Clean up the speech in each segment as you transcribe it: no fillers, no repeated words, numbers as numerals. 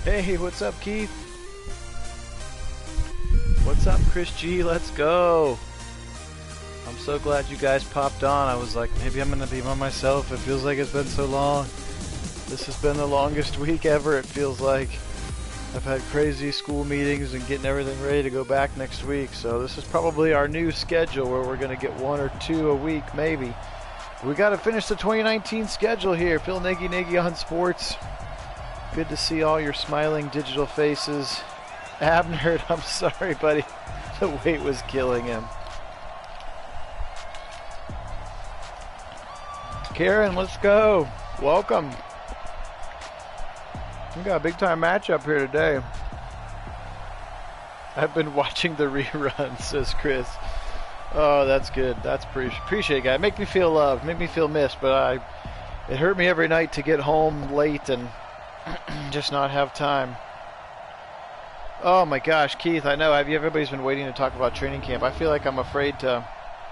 Hey, what's up, Keith? What's up, Chris G? Let's go. I'm so glad you guys popped on. I was like, maybe I'm going to be by myself. It feels like it's been so long. This has been the longest week ever, it feels like. I've had crazy school meetings and getting everything ready to go back next week. So this is probably our new schedule where we're going to get 1 or 2 a week, maybe. We got to finish the 2019 schedule here. Phil Nagy on sports. Good to see all your smiling digital faces. Abner, I'm sorry, buddy. The weight was killing him. Karen, let's go. Welcome. We got a big time matchup here today. I've been watching the reruns, says Chris. Oh, that's good. That's appreciate it, guys. Make me feel loved, make me feel missed, but it hurt me every night to get home late and just not have time. Oh my gosh, Keith, I know everybody's been waiting to talk about training camp. I feel like I'm afraid to.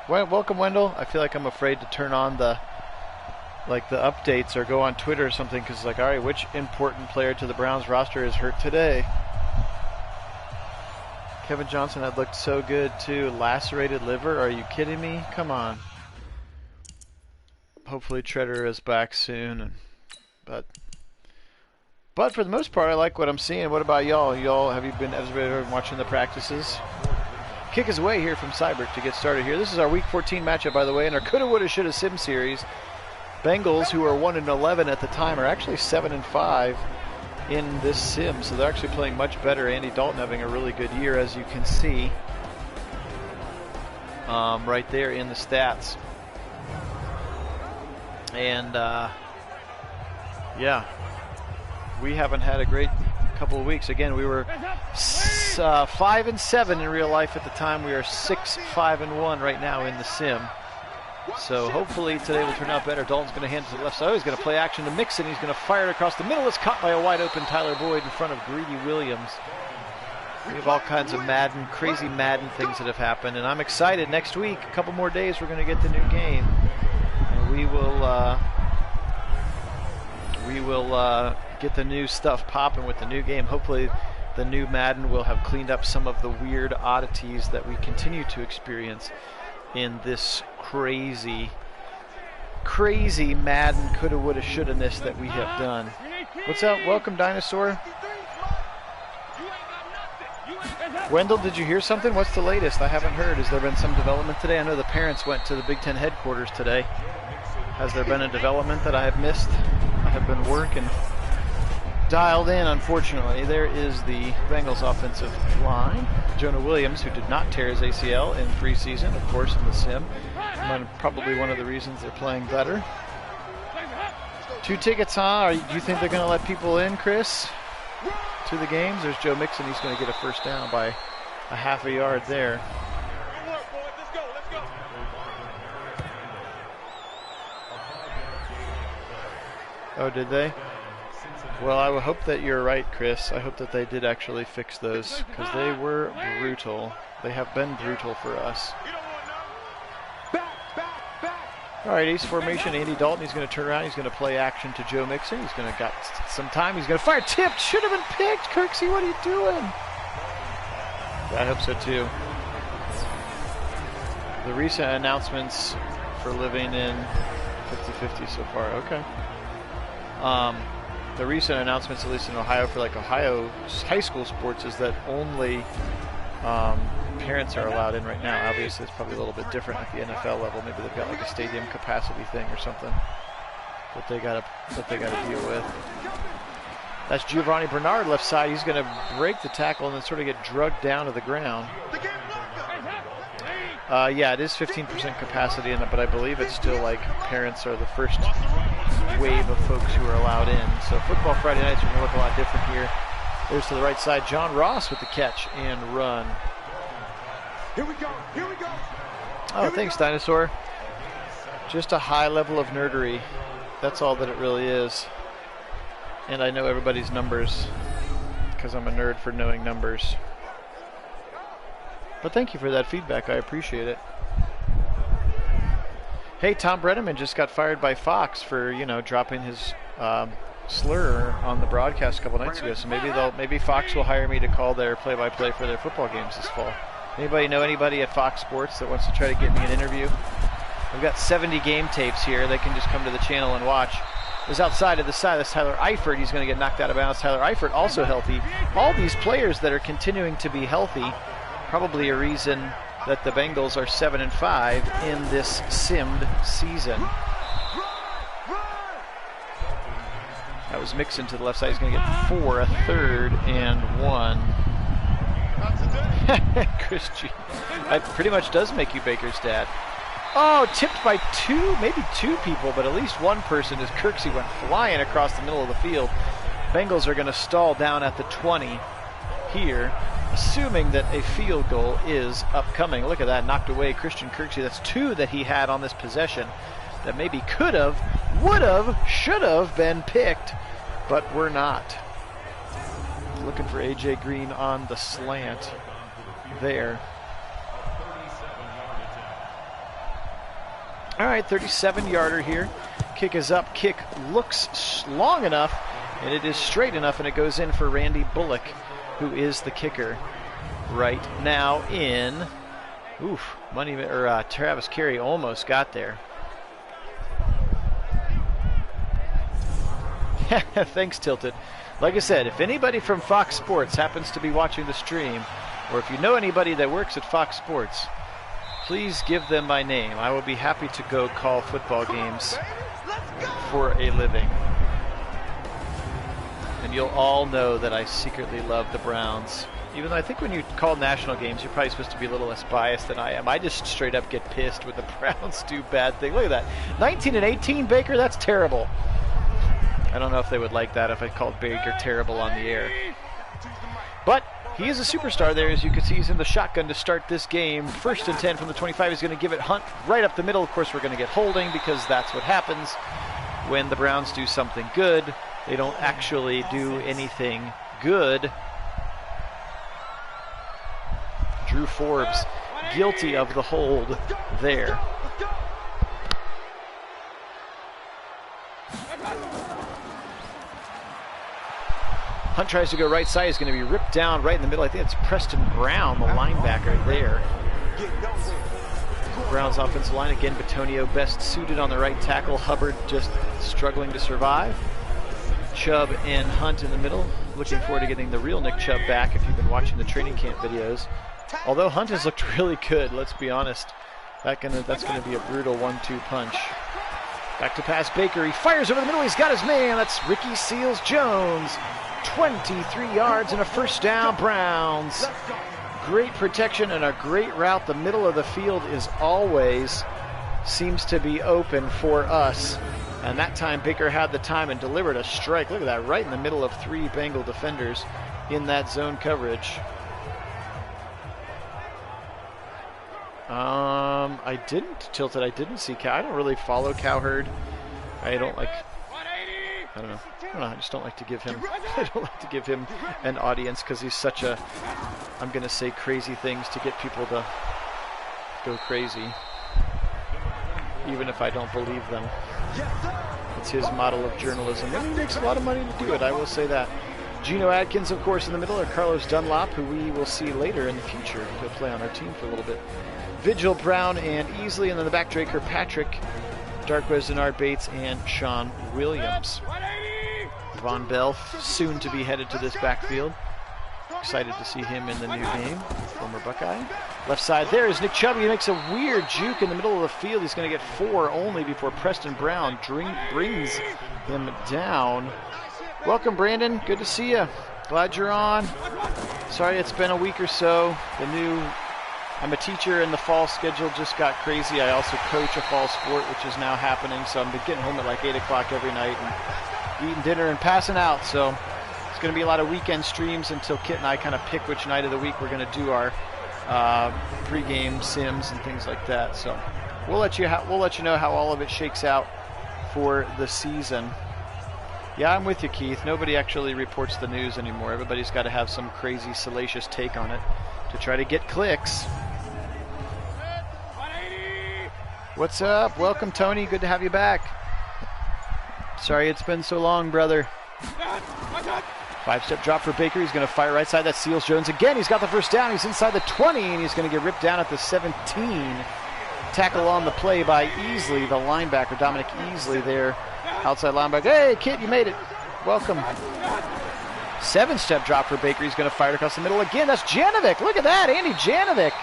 Welcome, Wendell. I feel like I'm afraid to turn on the updates or go on Twitter or something, because it's like, all right, which important player to the Browns roster is hurt today? Kevin Johnson had looked so good too. Lacerated liver? Are you kidding me? Come on. Hopefully Treader is back soon. But for the most part, I like what I'm seeing. What about y'all? Has everybody been watching the practices? Kick is away here from Cybert to get started here. This is our Week 14 matchup, by the way, in our Coulda, Woulda, Shoulda Sim series. Bengals, who are 1-11 at the time, are actually 7-5 in this sim, so they're actually playing much better. Andy Dalton having a really good year, as you can see right there in the stats. And yeah, we haven't had a great couple of weeks. Again, we were 5-7 in real life at the time. We are 6-5-1 right now in the sim. So hopefully today will turn out better. Dalton's going to hand it to the left side. He's going to play action to Mixon. He's going to fire it across the middle. It's caught by a wide open Tyler Boyd in front of Greedy Williams. We have all kinds of crazy Madden things that have happened, and I'm excited. Next week, a couple more days, we're going to get the new game, and we will get the new stuff popping with the new game. Hopefully the new Madden will have cleaned up some of the weird oddities that we continue to experience in this crazy Madden coulda, woulda, shoulda-ness that we have done. What's up? Welcome, Dinosaur. Wendell, did you hear something? What's the latest? I haven't heard. Has there been some development today? I know the parents went to the Big Ten headquarters today. Has there been a development that I have missed? I have been working. Dialed in, unfortunately. There is the Bengals offensive line. Jonah Williams, who did not tear his ACL in preseason, of course, in the sim. Probably one of the reasons they're playing better. 2 tickets, huh? Do you think they're going to let people in, Chris, to the games? There's Joe Mixon. He's going to get a first down by a half a yard there. Oh, did they? Well, I would hope that you're right, Chris. I hope that they did actually fix those, because they were brutal. They have been brutal for us. All right, ace formation. Andy Dalton, he's going to turn around. He's going to play action to Joe Mixon. He's going to got some time. He's going to fire. Tipped. Should have been picked. Kirksey, what are you doing? I hope so, too. The recent announcements for living in 50-50 so far. Okay. The recent announcements, at least in Ohio, for Ohio high school sports, is that only parents are allowed in right now. Obviously, it's probably a little bit different at the NFL level. Maybe they've got a stadium capacity thing or something that they got to deal with. That's Giovanni Bernard, left side. He's going to break the tackle and then sort of get drugged down to the ground. Yeah, it is 15% capacity in it, but I believe it's still parents are the first wave of folks who are allowed in. So football Friday nights are going to look a lot different here. There's to the right side, John Ross with the catch and run. Here we go. Oh, thanks, Dinosaur. Just a high level of nerdery. That's all that it really is. And I know everybody's numbers because I'm a nerd for knowing numbers. But thank you for that feedback. I appreciate it. Hey, Tom Brenneman just got fired by Fox for, dropping his slur on the broadcast a couple nights ago, so maybe Fox will hire me to call their play-by-play for their football games this fall. Anybody know anybody at Fox Sports that wants to try to get me an interview? I've got 70 game tapes here. They can just come to the channel and watch. There's outside of the side. That's Tyler Eifert. He's going to get knocked out of bounds. Tyler Eifert also healthy. All these players that are continuing to be healthy, probably a reason that the Bengals are 7-5 in this simmed season. That was Mixon to the left side. He's going to get 4, a 3rd and 1. Christian, that pretty much does make you Baker's dad. Oh, tipped by maybe two people, but at least one person as Kirksey went flying across the middle of the field. Bengals are going to stall down at the 20 here, assuming that a field goal is upcoming. Look at that, knocked away Christian Kirksey. That's 2 that he had on this possession that maybe could have, would have, should have been picked, but were not. Looking for A.J. Green on the slant there. All right, 37-yarder here. Kick is up. Kick looks long enough, and it is straight enough, and it goes in for Randy Bullock, who is the kicker right now in. Oof, Travis Carey almost got there. Thanks, Tilted. Like I said, if anybody from Fox Sports happens to be watching the stream, or if you know anybody that works at Fox Sports, please give them my name. I will be happy to go call football games for a living. And you'll all know that I secretly love the Browns. Even though I think when you call national games, you're probably supposed to be a little less biased than I am. I just straight up get pissed when the Browns do bad things. Look at that. 19-18, Baker, that's terrible. I don't know if they would like that if I called Baker terrible on the air. But he is a superstar there. As you can see, he's in the shotgun to start this game. 1st and 10 from the 25. He's going to give it Hunt right up the middle. Of course, we're going to get holding because that's what happens when the Browns do something good. They don't actually do anything good. Drew Forbes guilty of the hold there. Hunt tries to go right side. He's going to be ripped down right in the middle. I think it's Preston Brown, the linebacker there. Browns offensive line again. Batonio best suited on the right tackle. Hubbard just struggling to survive. Chubb and Hunt in the middle. Looking forward to getting the real Nick Chubb back if you've been watching the training camp videos. Although Hunt has looked really good, let's be honest. That's going to be a brutal 1-2 punch. Back to pass Baker. He fires over the middle. He's got his man. That's Ricky Seals-Jones. 23 yards and a 1st down, Browns. Great protection and a great route. The middle of the field is always seems to be open for us. And that time Baker had the time and delivered a strike. Look at that, right in the middle of 3 Bengal defenders in that zone coverage. I didn't see I don't really follow Cowherd. I don't know. I just don't like to give him. I don't like to give him an audience because he's such a. I'm going to say crazy things to get people to go crazy, even if I don't believe them. It's his model of journalism, and he makes a lot of money to do it. I will say that. Geno Atkins, of course, in the middle, or Carlos Dunlop, who we will see later in the future. He'll play on our team for a little bit. Vigil, Brown, and Easley, and then the back Drake Kirkpatrick, Darquez, Denard Bates, and Sean Williams. Von Bell, soon to be headed to this backfield. Excited to see him in the new game, former Buckeye. Left side there is Nick Chubb. He makes a weird juke in the middle of the field. He's going to get 4 only before Preston Brown brings him down. Welcome, Brandon. Good to see you. Glad you're on. Sorry it's been a week or so. I'm a teacher, and the fall schedule just got crazy. I also coach a fall sport, which is now happening, so I'm getting home at like 8 o'clock every night and eating dinner and passing out. So it's going to be a lot of weekend streams until Kit and I kind of pick which night of the week we're going to do our pregame sims and things like that. So we'll let you know how all of it shakes out for the season. Yeah, I'm with you, Keith. Nobody actually reports the news anymore. Everybody's got to have some crazy, salacious take on it to try to get clicks. What's up? Welcome, Tony. Good to have you back. Sorry it's been so long, brother. 5-step drop for Baker. He's going to fire right side. That seals Jones again. He's got the first down. He's inside the 20, and he's going to get ripped down at the 17. Tackle on the play by Easley, the linebacker, Dominic Easley there. Outside linebacker. Hey, kid, you made it. Welcome. 7-step drop for Baker. He's going to fire it across the middle again. That's Janovic. Look at that, Andy Janovic.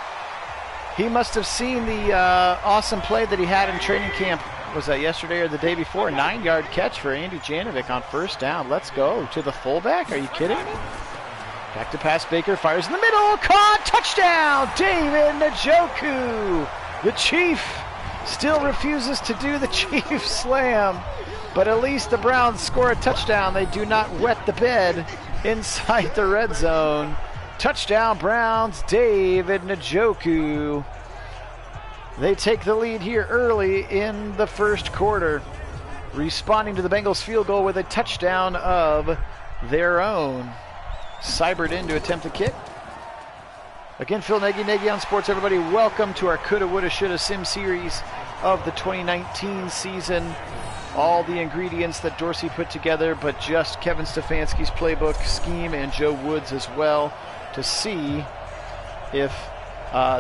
He must have seen the awesome play that he had in training camp. Was that yesterday or the day before? 9-yard catch for Andy Janovic on first down. Let's go to the fullback. Are you kidding me? Back to pass. Baker fires in the middle. Caught. Touchdown. David Njoku. The Chief still refuses to do the Chief slam. But at least the Browns score a touchdown. They do not wet the bed inside the red zone. Touchdown Browns. David Njoku. They take the lead here early in the first quarter, responding to the Bengals field goal with a touchdown of their own. Cybert in to attempt the kick. Again, Phil Nagy on Sports, everybody. Welcome to our Coulda, Woulda, Shoulda Sim series of the 2019 season. All the ingredients that Dorsey put together, but just Kevin Stefanski's playbook, scheme, and Joe Woods as well, to see if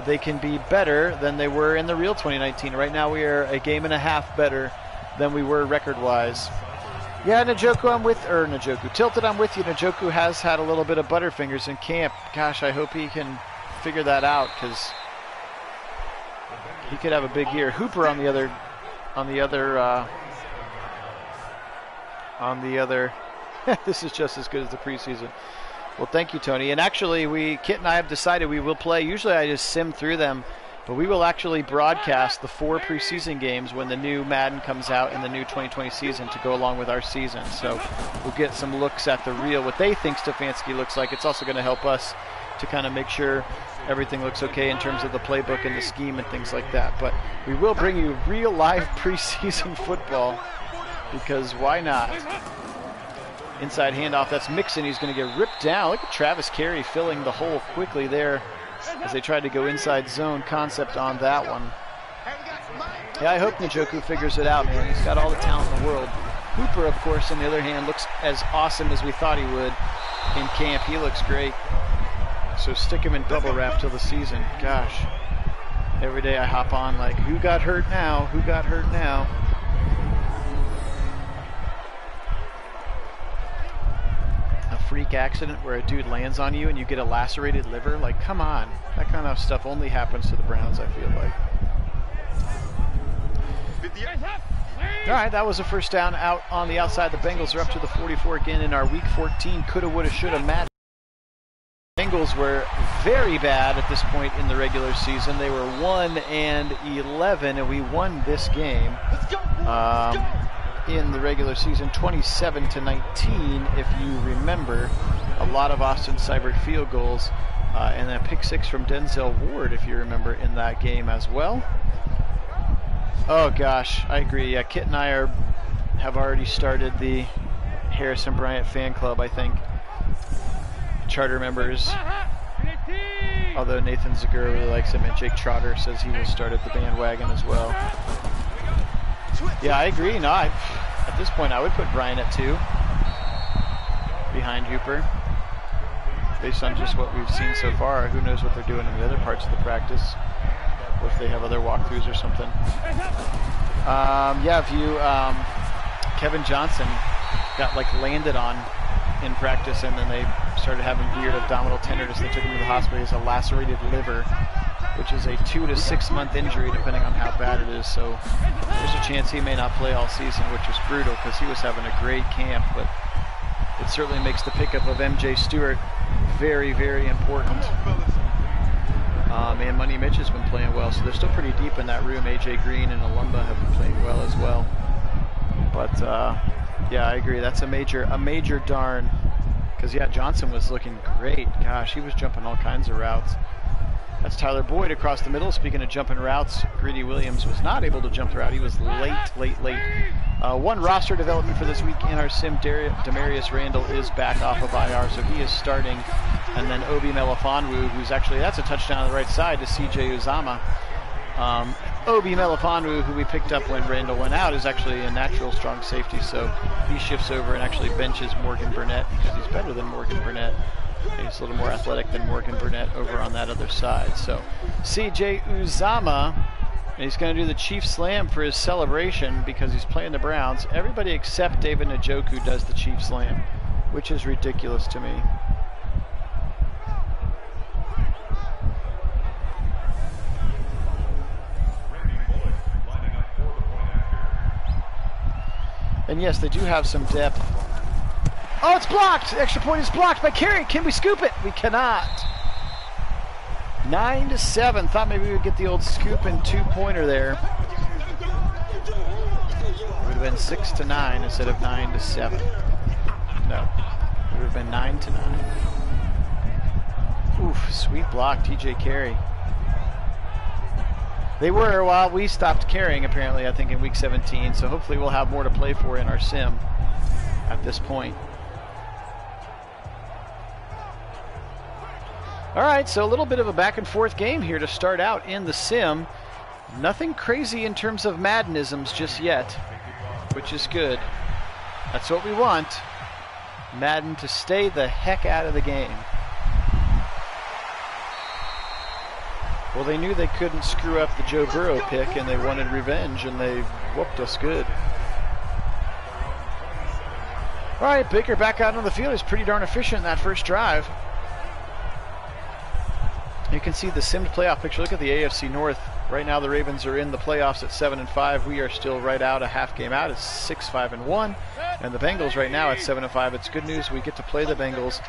they can be better than they were in the real 2019. Right now we are a game and a half better than we were record-wise. Yeah, Njoku, Tilted, I'm with you. Njoku has had a little bit of butterfingers in camp. Gosh, I hope he can figure that out, because he could have a big year. Hooper on the other, this is just as good as the preseason. Well, thank you, Tony. And actually, Kit and I have decided we will play. Usually I just sim through them, but we will actually broadcast the 4 preseason games when the new Madden comes out in the new 2020 season to go along with our season. So we'll get some looks at the real, what they think Stefanski looks like. It's also going to help us to kind of make sure everything looks okay in terms of the playbook and the scheme and things like that. But we will bring you real live preseason football, because why not? Inside handoff, that's Mixon. He's going to get ripped down. Look at Travis Carey filling the hole quickly there as they tried to go inside zone concept on that one. Yeah, I hope Njoku figures it out, man. He's got all the talent in the world. Hooper, of course, on the other hand, looks as awesome as we thought he would in camp. He looks great. So stick him in bubble wrap till the season. Gosh. Every day I hop on like, who got hurt now? Who got hurt now? Freak accident where a dude lands on you and you get a lacerated liver. Like, come on. That kind of stuff only happens to the Browns, I feel like. All right, that was a first down out on the outside. The Bengals are up to the 44 again in our Week 14 Coulda, Woulda, Shoulda Madden. Bengals were very bad at this point in the regular season. They were 1-11, and we won this game. In the regular season, 27-19, if you remember. A lot of Austin Seibert field goals, and a pick 6 from Denzel Ward, if you remember, in that game as well. Oh gosh, I agree. Yeah, Kit and I have already started the Harrison Bryant fan club, I think. Charter members. Although Nathan Zagura really likes him, and Jake Trotter says he will start at the bandwagon as well. Yeah, I agree. No, at this point, I would put Brian at 2 behind Hooper, based on just what we've seen so far. Who knows what they're doing in the other parts of the practice, or if they have other walkthroughs or something. Yeah, Kevin Johnson got landed on in practice, and then they started having weird abdominal tenderness. They took him to the hospital. He has a lacerated liver, which is a 2 to 6 month injury depending on how bad it is. So there's a chance he may not play all season, which is brutal because he was having a great camp. But it certainly makes the pickup of MJ Stewart very, very important. And Money Mitch has been playing well, so they're still pretty deep in that room. AJ Green and Alumba have been playing well as well. But yeah, I agree. That's a major darn. Because yeah, Johnson was looking great. Gosh, he was jumping all kinds of routes. That's Tyler Boyd across the middle. Speaking of jumping routes, Greedy Williams was not able to jump the route. He was late. One roster development for this week in our sim, Demarius Randall is back off of IR, so he is starting. And then Obi Melifonwu, who's actually, that's a touchdown on the right side to CJ Uzama. Obi Melifonwu, who we picked up when Randall went out, is actually a natural strong safety, so he shifts over and actually benches Morgan Burnett because he's better than Morgan Burnett. He's a little more athletic than Morgan Burnett over on that other side. So CJ Uzomah, he's going to do the Chief Slam for his celebration because he's playing the Browns. Everybody except David Njoku does the Chief Slam, which is ridiculous to me. And yes, they do have some depth. Oh, it's blocked! The extra point is blocked by Carey. Can we scoop it? We cannot. 9-7. Thought maybe we would get the old scoop and two-pointer there. It would have been 6-9 instead of 9-7. No, it would have been 9-9. Oof, sweet block, TJ Carey. They were while we stopped carrying, apparently, I think, in week 17. So hopefully we'll have more to play for in our sim at this point. All right, so a little bit of a back and forth game here to start out in the sim. Nothing crazy in terms of Maddenisms just yet, which is good. That's what we want. Madden to stay the heck out of the game. Well, they knew they couldn't screw up the Joe Burrow pick, and they wanted revenge, and they whooped us good. All right, Baker back out on the field. He's pretty darn efficient in that first drive. You can see the simmed playoff picture. Look at the AFC North. Right now, the Ravens are in the playoffs at 7-5. We are still right out, a half game out. It's 6-5-1. And the Bengals right now at 7-5. It's good news. We get to play the Bengals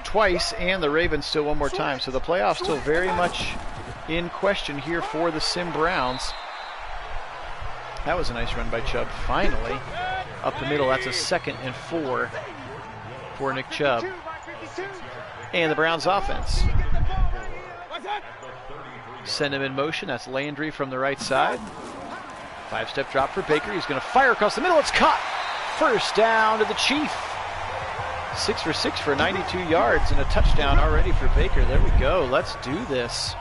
twice and the Ravens still one more time. So the playoffs still very much in question here for the Sim Browns. That was a nice run by Chubb. Finally, up the middle. That's a 2nd and 4 for Nick Chubb. And the Browns offense. Send him in motion. That's Landry from the right side. 5-step drop for Baker. He's going to fire across the middle. It's caught. First down to the Chief. 6 for 6 for 92 yards and a touchdown already for Baker. There we go. Let's do this.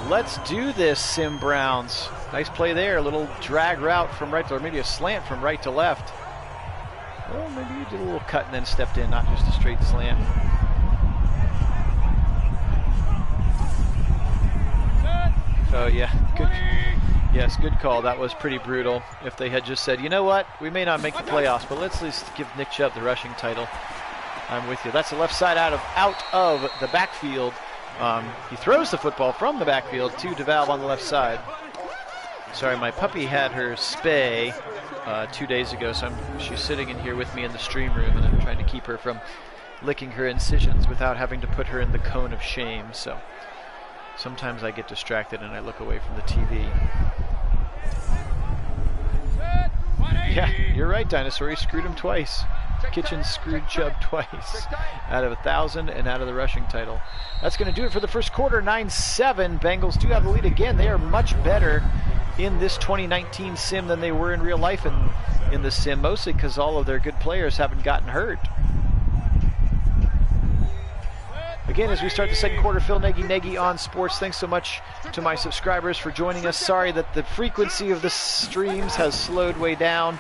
Let's do this, Sim Browns. Nice play there. A little drag route from right to, or maybe a slant from right to left. Well, maybe you did a little cut and then stepped in, not just a straight slant. Oh, yeah. Good. Yes, good call. That was pretty brutal. If they had just said, you know what, we may not make the playoffs, but let's at least give Nick Chubb the rushing title. I'm with you. That's the left side out of the backfield. He throws the football from the backfield to DeValve on the left side. Sorry, my puppy had her spay 2 days ago, so she's sitting in here with me in the stream room, and I'm trying to keep her from licking her incisions without having to put her in the cone of shame. So sometimes I get distracted and I look away from the TV. Yeah, you're right, Dinosaur. He screwed him twice. Kitchen screwed Chubb twice. Out of 1,000 and out of the rushing title. That's going to do it for the first quarter. 9-7. Bengals do have the lead again. They are much better in this 2019 sim than they were in real life in the sim, mostly because all of their good players haven't gotten hurt. Again, as we start the second quarter, Phil Nagy on Sports. Thanks so much to my subscribers for joining us. Sorry that the frequency of the streams has slowed way down.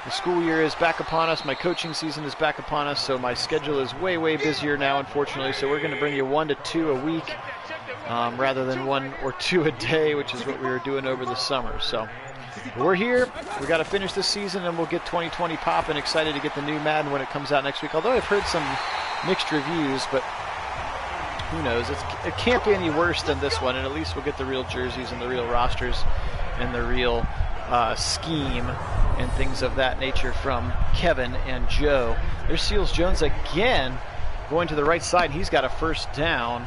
The school year is back upon us. My coaching season is back upon us, so my schedule is way, way busier now, unfortunately. So we're going to bring you 1 to 2 a week rather than 1 or 2 a day, which is what we were doing over the summer. So we're here. We got to finish this season, and we'll get 2020 popping. Excited to get the new Madden when it comes out next week. Although I've heard some mixed reviews, but who knows? It can't be any worse than this one, and at least we'll get the real jerseys and the real rosters and the real scheme and things of that nature from Kevin and Joe. There's Seals Jones again going to the right side. He's got a first down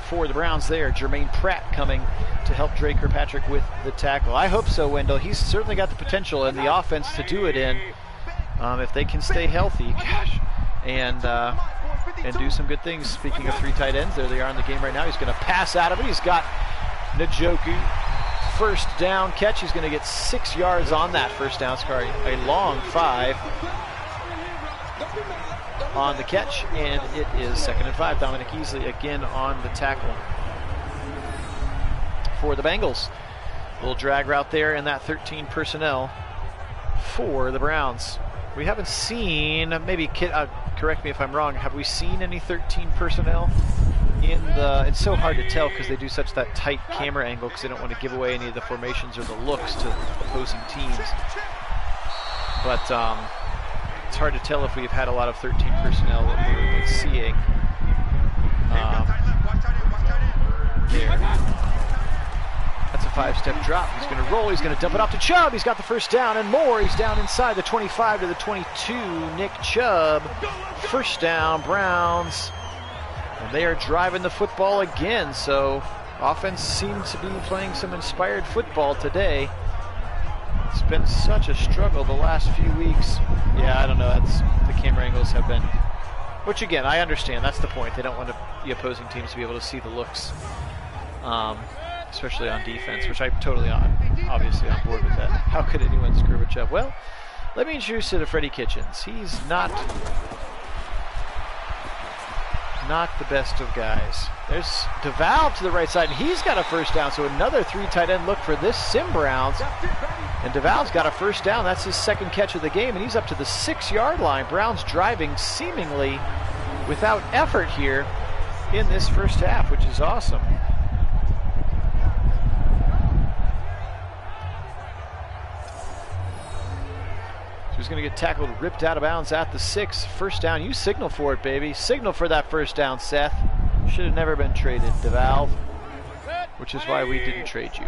for the Browns there. Jermaine Pratt coming to help Dre Kirkpatrick with the tackle. I hope so, Wendell. He's certainly got the potential and the offense to do it in if they can stay healthy. Gosh. And do some good things. Speaking of 3 tight ends, there they are in the game right now. He's going to pass out of it. He's got Njoku. First down catch. He's going to get 6 yards on that first down. Sorry, a long 5 on the catch, and it is 2nd and 5. Dominic Easley again on the tackle. for the Bengals. Little drag route there in that 13 personnel for the Browns. We haven't seen, maybe correct me if I'm wrong, have we seen any 13 personnel in the, it's so hard to tell because they do such that tight camera angle because they don't want to give away any of the formations or the looks to opposing teams. But it's hard to tell if we've had a lot of 13 personnel that we've been seeing. There. That's a 5-step drop. He's going to roll. He's going to dump it off to Chubb. He's got the first down and more. He's down inside the 25 to the 22. Nick Chubb. First down, Browns. And they are driving the football again. So offense seems to be playing some inspired football today. It's been such a struggle the last few weeks. Yeah, I don't know. The camera angles have been, which again, I understand. That's the point. They don't want the opposing teams to be able to see the looks. Especially on defense, which I'm totally obviously on board with that. How could anyone screw with Chubb? Well, let me introduce you to Freddie Kitchens. He's not the best of guys. There's DeVal to the right side, and he's got a first down, so another 3 tight end look for this Sim Browns. And DeVal's got a first down. That's his second catch of the game, and he's up to the 6-yard line. Browns driving seemingly without effort here in this first half, which is awesome. He's going to get tackled, ripped out of bounds at the 6. First down. You signal for it, baby. Signal for that first down, Seth. Should have never been traded, DeVal, which is why we didn't trade you.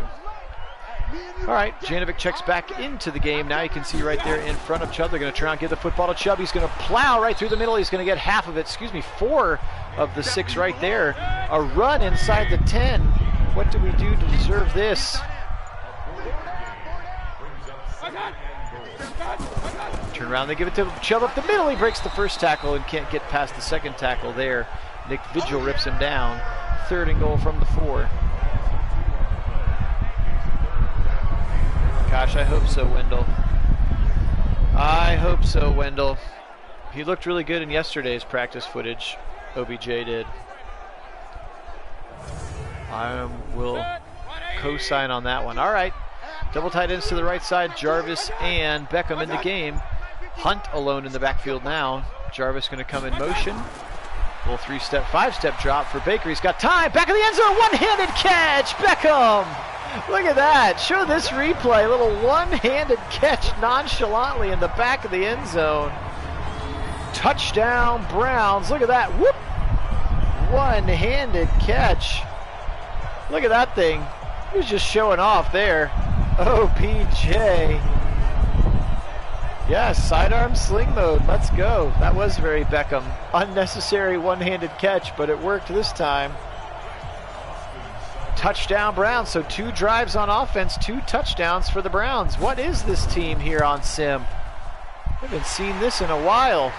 All right, Janovic checks back into the game. Now you can see right there in front of Chubb. They're going to try and give the football to Chubb. He's going to plow right through the middle. He's going to get half of it. 4 of the 6 right there. A run inside the 10. What do we do to deserve this? Turn around, they give it to Chubb up the middle. He breaks the first tackle and can't get past the second tackle there. Nick Vigil rips him down. 3rd and goal from the 4. Gosh, I hope so, Wendell. I hope so, Wendell. He looked really good in yesterday's practice footage. OBJ did. I will co-sign on that one. All right. Double tight ends to the right side. Jarvis and Beckham in the game. Hunt alone in the backfield now. Jarvis going to come in motion. Little 5-step drop for Baker. He's got time. Back of the end zone. One-handed catch. Beckham. Look at that. Show this replay. Little one-handed catch nonchalantly in the back of the end zone. Touchdown, Browns. Look at that. Whoop. One-handed catch. Look at that thing. He was just showing off there. OPJ. Yes, sidearm sling mode. Let's go. That was very Beckham. Unnecessary one-handed catch, but it worked this time. Touchdown Browns. So 2 drives on offense, 2 touchdowns for the Browns. What is this team here on Sim? I haven't seen this in a while.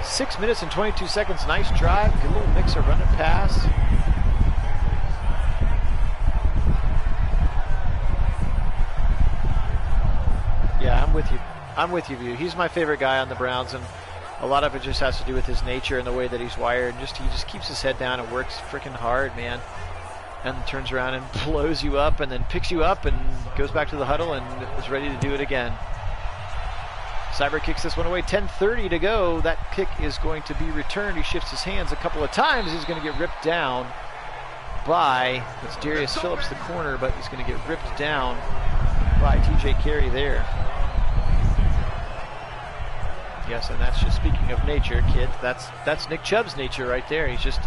6 minutes and 22 seconds. Nice drive. Good little mix of run and pass. Yeah, I'm with you. I'm with you, View. He's my favorite guy on the Browns, and a lot of it just has to do with his nature and the way that he's wired. And he just keeps his head down and works freaking hard, man. And turns around and blows you up and then picks you up and goes back to the huddle and is ready to do it again. Cyber kicks this one away. 10:30 to go. That kick is going to be returned. He shifts his hands a couple of times. He's going to get ripped down by, it's Darius Phillips, the corner, but he's going to get ripped down by TJ Carey there. Yes, and that's just, speaking of nature, kid, that's Nick Chubb's nature right there. He's just,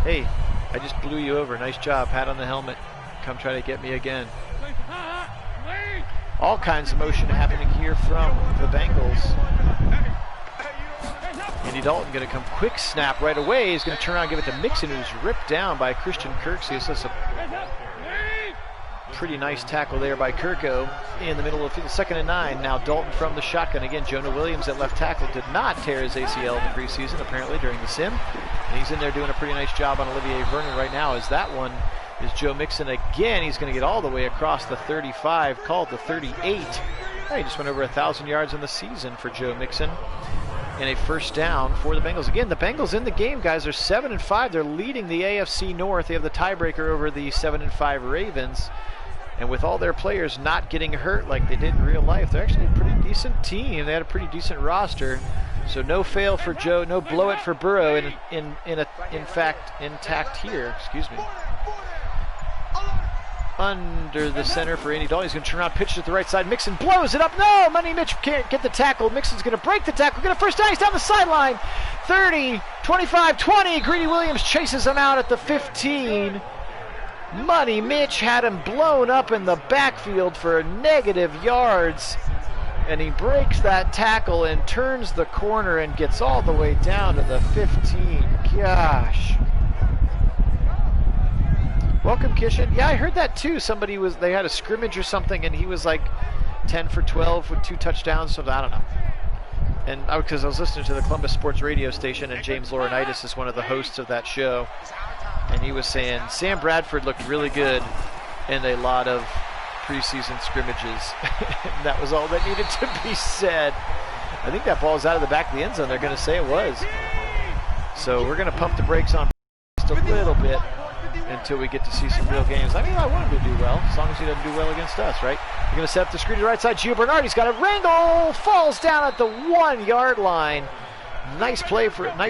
hey, I just blew you over. Nice job. Pat on the helmet. Come try to get me again. All kinds of motion happening here from the Bengals. Andy Dalton going to come quick snap right away. He's going to turn around and give it to Mixon, who's ripped down by Christian Kirksey. So it's a pretty nice tackle there by Kirko in the middle of the 2nd and 9. Now Dalton from the shotgun again. Jonah Williams at left tackle did not tear his ACL in the preseason, apparently, during the sim. And he's in there doing a pretty nice job on Olivier Vernon right now, as that one is Joe Mixon again. He's going to get all the way across the 35, called the 38. He just went over 1,000 yards in the season for Joe Mixon. and a first down for the Bengals. Again, the Bengals in the game, guys. They're 7-5. They're leading the AFC North. They have the tiebreaker over the 7-5 Ravens. And with all their players not getting hurt like they did in real life, they're actually a pretty decent team. They had a pretty decent roster. So no fail for Joe, no blow it for Burrow, in fact intact here. Excuse me. Under the center for Andy Dalton. He's going to turn around, pitch to the right side. Mixon blows it up. No, Money Mitch can't get the tackle. Mixon's going to break the tackle. Get a first down. He's down the sideline. 30, 25, 20. Greedy Williams chases him out at the 15. Money Mitch had him blown up in the backfield for negative yards. And he breaks that tackle and turns the corner and gets all the way down to the 15. Gosh. Welcome, Kishan. Yeah, I heard that too. They had a scrimmage or something, and he was like 10 for 12 with 2 touchdowns. So I don't know. And because I was listening to the Columbus Sports Radio station, and James Laurinaitis is one of the hosts of that show, and he was saying Sam Bradford looked really good in a lot of preseason scrimmages. And that was all that needed to be said. I think that ball's out of the back of the end zone. They're going to say it was. So we're going to pump the brakes on just a little bit until we get to see some real games. I mean, I want him to do well, as long as he doesn't do well against us, right? We're going to set up the screen to the right side. Gio Bernard, he's got a wrangle, falls down at the 1-yard line. Nice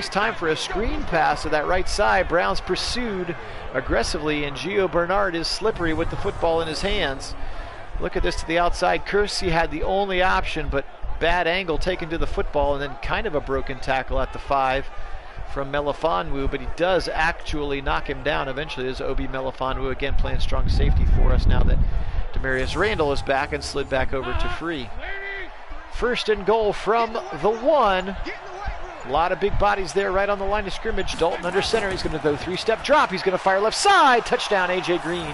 time for a screen pass to that right side. Browns pursued aggressively, and Gio Bernard is slippery with the football in his hands. Look at this to the outside. Kersey had the only option, but bad angle taken to the football, and then kind of a broken tackle at the 5 from Melifonwu, but he does actually knock him down eventually. There's Obi Melifonwu again playing strong safety for us now that Demarius Randall is back and slid back over to free. First and goal from the 1. A lot of big bodies there right on the line of scrimmage. Dalton under center. He's going to go 3-step drop. He's going to fire left side. Touchdown, A.J. Green.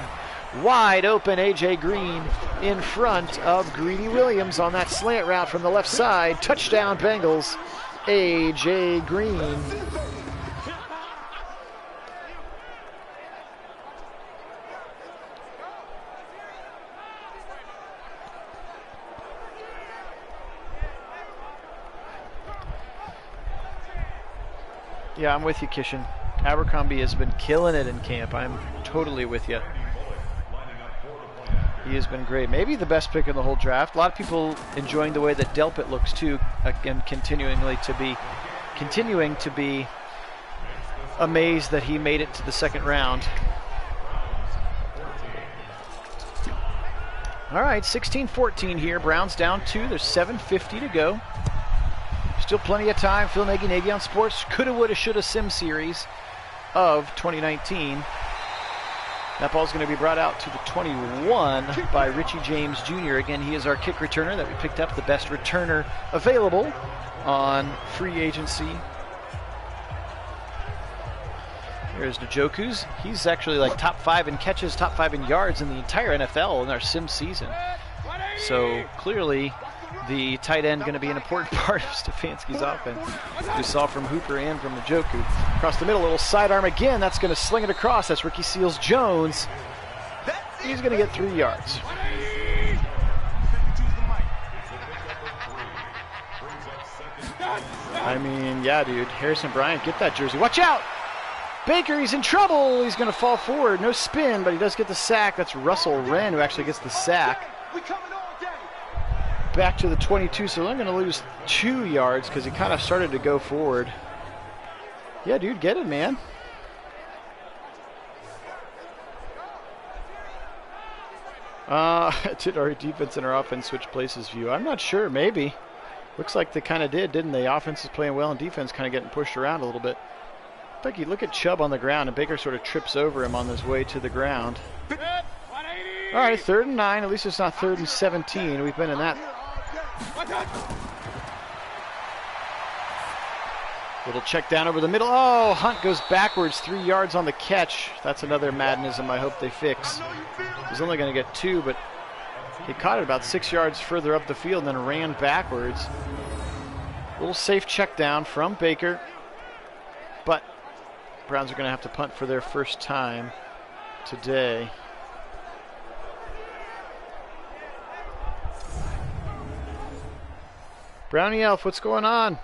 Wide open A.J. Green in front of Greedy Williams on that slant route from the left side. Touchdown, Bengals. A.J. Green. Yeah, I'm with you, Kishan. Abercrombie has been killing it in camp. I'm totally with you. He has been great. Maybe the best pick in the whole draft. A lot of people enjoying the way that Delpit looks too. Again, continuing to be amazed that he made it to the second round. All right, 16-14 here. Browns down 2. There's 7:50 to go. Still plenty of time. Phil Nagy on Sports. Coulda, woulda, shoulda sim series of 2019. That ball's going to be brought out to the 21 by Richie James Jr. Again, he is our kick returner that we picked up, the best returner available on free agency. Here's Njoku's. He's actually like top 5 in catches, top 5 in yards in the entire NFL in our sim season. So clearly the tight end going to be an important part of Stefanski's offense. We saw from Hooper and from Njoku. Across the middle, a little sidearm again. That's going to sling it across. That's Ricky Seals-Jones. He's going to get 3 yards. I mean, yeah, dude. Harrison Bryant, get that jersey. Watch out! Baker, he's in trouble. He's going to fall forward. No spin, but he does get the sack. That's Russell Wren who actually gets the sack. Back to the 22, so they're going to lose 2 yards because he kind of started to go forward. Yeah, dude, get it, man. Did our defense and our offense switch places view? I'm not sure, maybe. Looks like they kind of did, didn't they? Offense is playing well and defense kind of getting pushed around a little bit. In fact, you look at Chubb on the ground and Baker sort of trips over him on his way to the ground. All right, 3rd and 9. At least it's not 3rd and 17. We've been in that. Little check down over the middle. Oh, Hunt goes backwards 3 yards on the catch. That's another Maddenism I hope they fix. He's only going to get 2, but he caught it about 6 yards further up the field and then ran backwards. Little safe check down from Baker. But Browns are going to have to punt for their first time today. Brownie Elf, what's going on?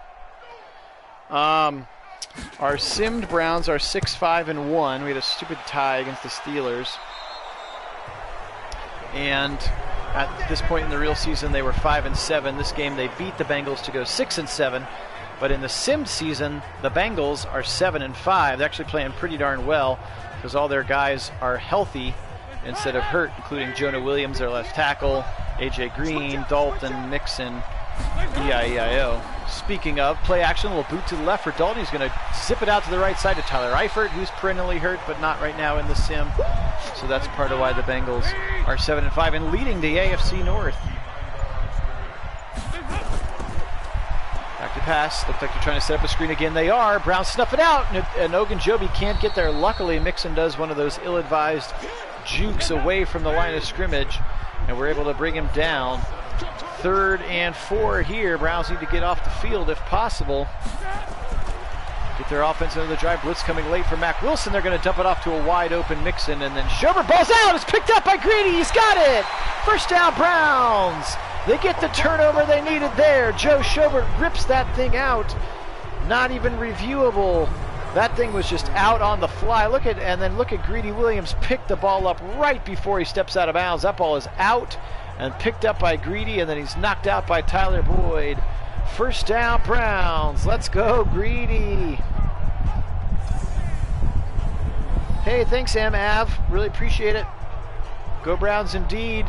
Our simmed Browns are 6-5-1. We had a stupid tie against the Steelers. And at this point in the real season, they were 5-7. This game, they beat the Bengals to go 6-7. But in the simmed season, the Bengals are 7-5. They're actually playing pretty darn well because all their guys are healthy instead of hurt, including Jonah Williams, their left tackle, A.J. Green, Dalton, Mixon, E-I-E-I-O. Speaking of, play action, a little boot to the left for Dalton. He's going to zip it out to the right side to Tyler Eifert, who's perennially hurt, but not right now in the sim. So that's part of why the Bengals are 7-5 and leading the AFC North. Back to pass. Looks like they're trying to set up a screen again. They are. Browns snuff it out, and Ogunjobi can't get there. Luckily, Mixon does one of those ill-advised jukes away from the line of scrimmage, and we're able to bring him down. 3rd and 4 here. Browns need to get off the field if possible. Get their offense into the drive. Blitz coming late for Mack Wilson. They're going to dump it off to a wide open Mixon, and then Schobert balls out. It's picked up by Greedy. He's got it. First down, Browns. They get the turnover they needed there. Joe Schobert rips that thing out. Not even reviewable. That thing was just out on the fly. Look at Greedy Williams pick the ball up right before he steps out of bounds. That ball is out and picked up by Greedy, and then he's knocked out by Tyler Boyd. First down, Browns. Let's go, Greedy. Hey, thanks, Av. Really appreciate it. Go Browns indeed.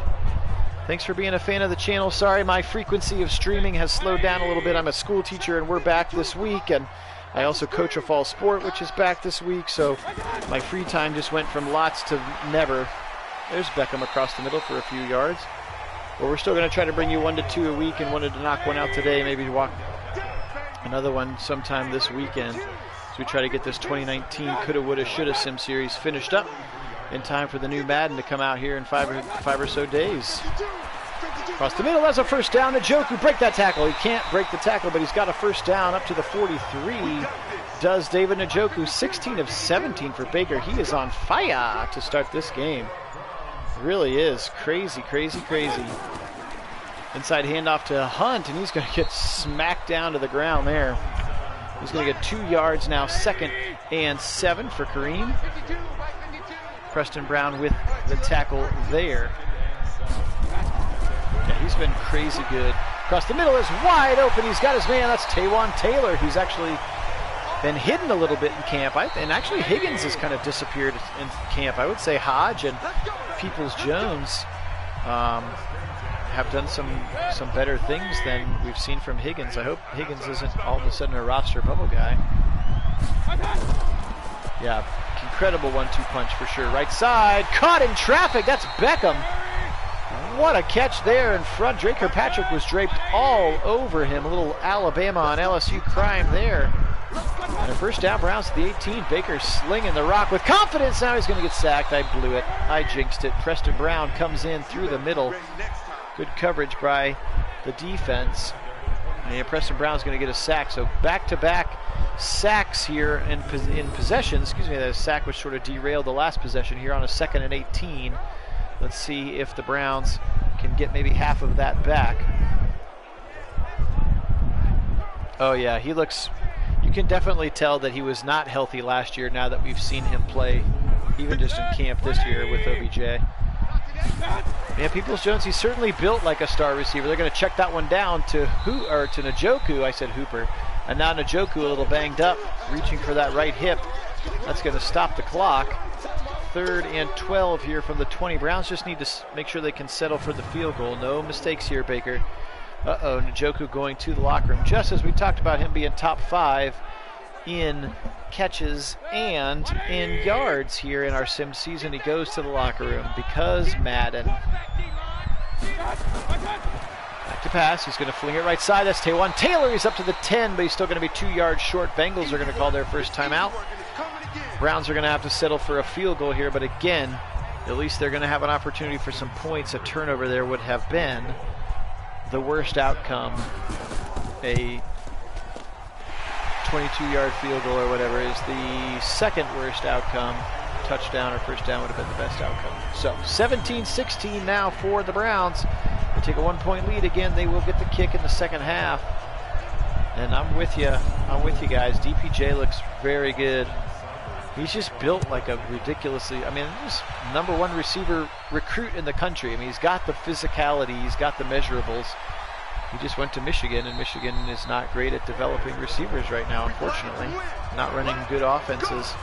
Thanks for being a fan of the channel. Sorry, my frequency of streaming has slowed down a little bit. I'm a school teacher, and we're back this week, and I also coach a fall sport, which is back this week, so my free time just went from lots to never. There's Beckham across the middle for a few yards. But we're still going to try to bring you 1 to 2 a week, and wanted to knock one out today, maybe walk another one sometime this weekend. So we try to get this 2019 Coulda, Woulda, Shoulda Sim series finished up in time for the new Madden to come out here in five or so days. Across the middle, that's a first down. Njoku, break that tackle. He can't break the tackle, but he's got a first down up to the 43. Does David Njoku, 16 of 17 for Baker. He is on fire to start this game. Really is crazy. Inside handoff to Hunt, and he's going to get smacked down to the ground there. He's going to get 2 yards now. 2nd and 7 for Kareem. Preston Brown with the tackle there. Yeah, he's been crazy good. Across the middle is wide open. He's got his man. That's Taywan Taylor, who's actually been hidden a little bit in camp. And actually Higgins has kind of disappeared in camp. I would say Hodge and Peoples-Jones have done some better things than we've seen from Higgins. I hope Higgins isn't all of a sudden a roster bubble guy. Yeah, incredible 1-2 punch for sure. Right side, caught in traffic. That's Beckham. What a catch there in front. Drake Kirkpatrick was draped all over him. A little Alabama on LSU crime there. And a first down, Browns to the 18. Baker slinging the rock with confidence. Now he's going to get sacked. I blew it. I jinxed it. Preston Brown comes in through the middle. Good coverage by the defense. And Preston Brown's going to get a sack. So back-to-back sacks here in possession. Excuse me, that sack was sort of derailed the last possession here on a 2nd and 18. Let's see if the Browns can get maybe half of that back. Oh yeah, he looks, you can definitely tell that he was not healthy last year now that we've seen him play, even just in camp this year with OBJ. Yeah, Peoples-Jones, he's certainly built like a star receiver. They're going to check that one down to Njoku. I said Hooper. And now Njoku a little banged up, reaching for that right hip. That's going to stop the clock. 3rd and 12 here from the 20. Browns just need to make sure they can settle for the field goal. No mistakes here, Baker. Uh-oh, Njoku going to the locker room. Just as we talked about him being top 5 in catches and in yards here in our sim season, he goes to the locker room because Madden. Back to pass. He's going to fling it right side. That's Taywan Taylor. He's up to the 10, but he's still going to be 2 yards short. Bengals are going to call their first timeout. Browns are going to have to settle for a field goal here, but again, at least they're going to have an opportunity for some points. A turnover there would have been the worst outcome. A 22-yard field goal or whatever is the 2nd worst outcome. Touchdown or first down would have been the best outcome. So 17-16 now for the Browns. They take a 1-point lead again. They will get the kick in the 2nd half. And I'm with you guys. DPJ looks very good. He's just built like a ridiculously, I mean, he's #1 receiver recruit in the country. I mean, he's got the physicality, he's got the measurables. He just went to Michigan, and Michigan is not great at developing receivers right now, unfortunately. Not running good offenses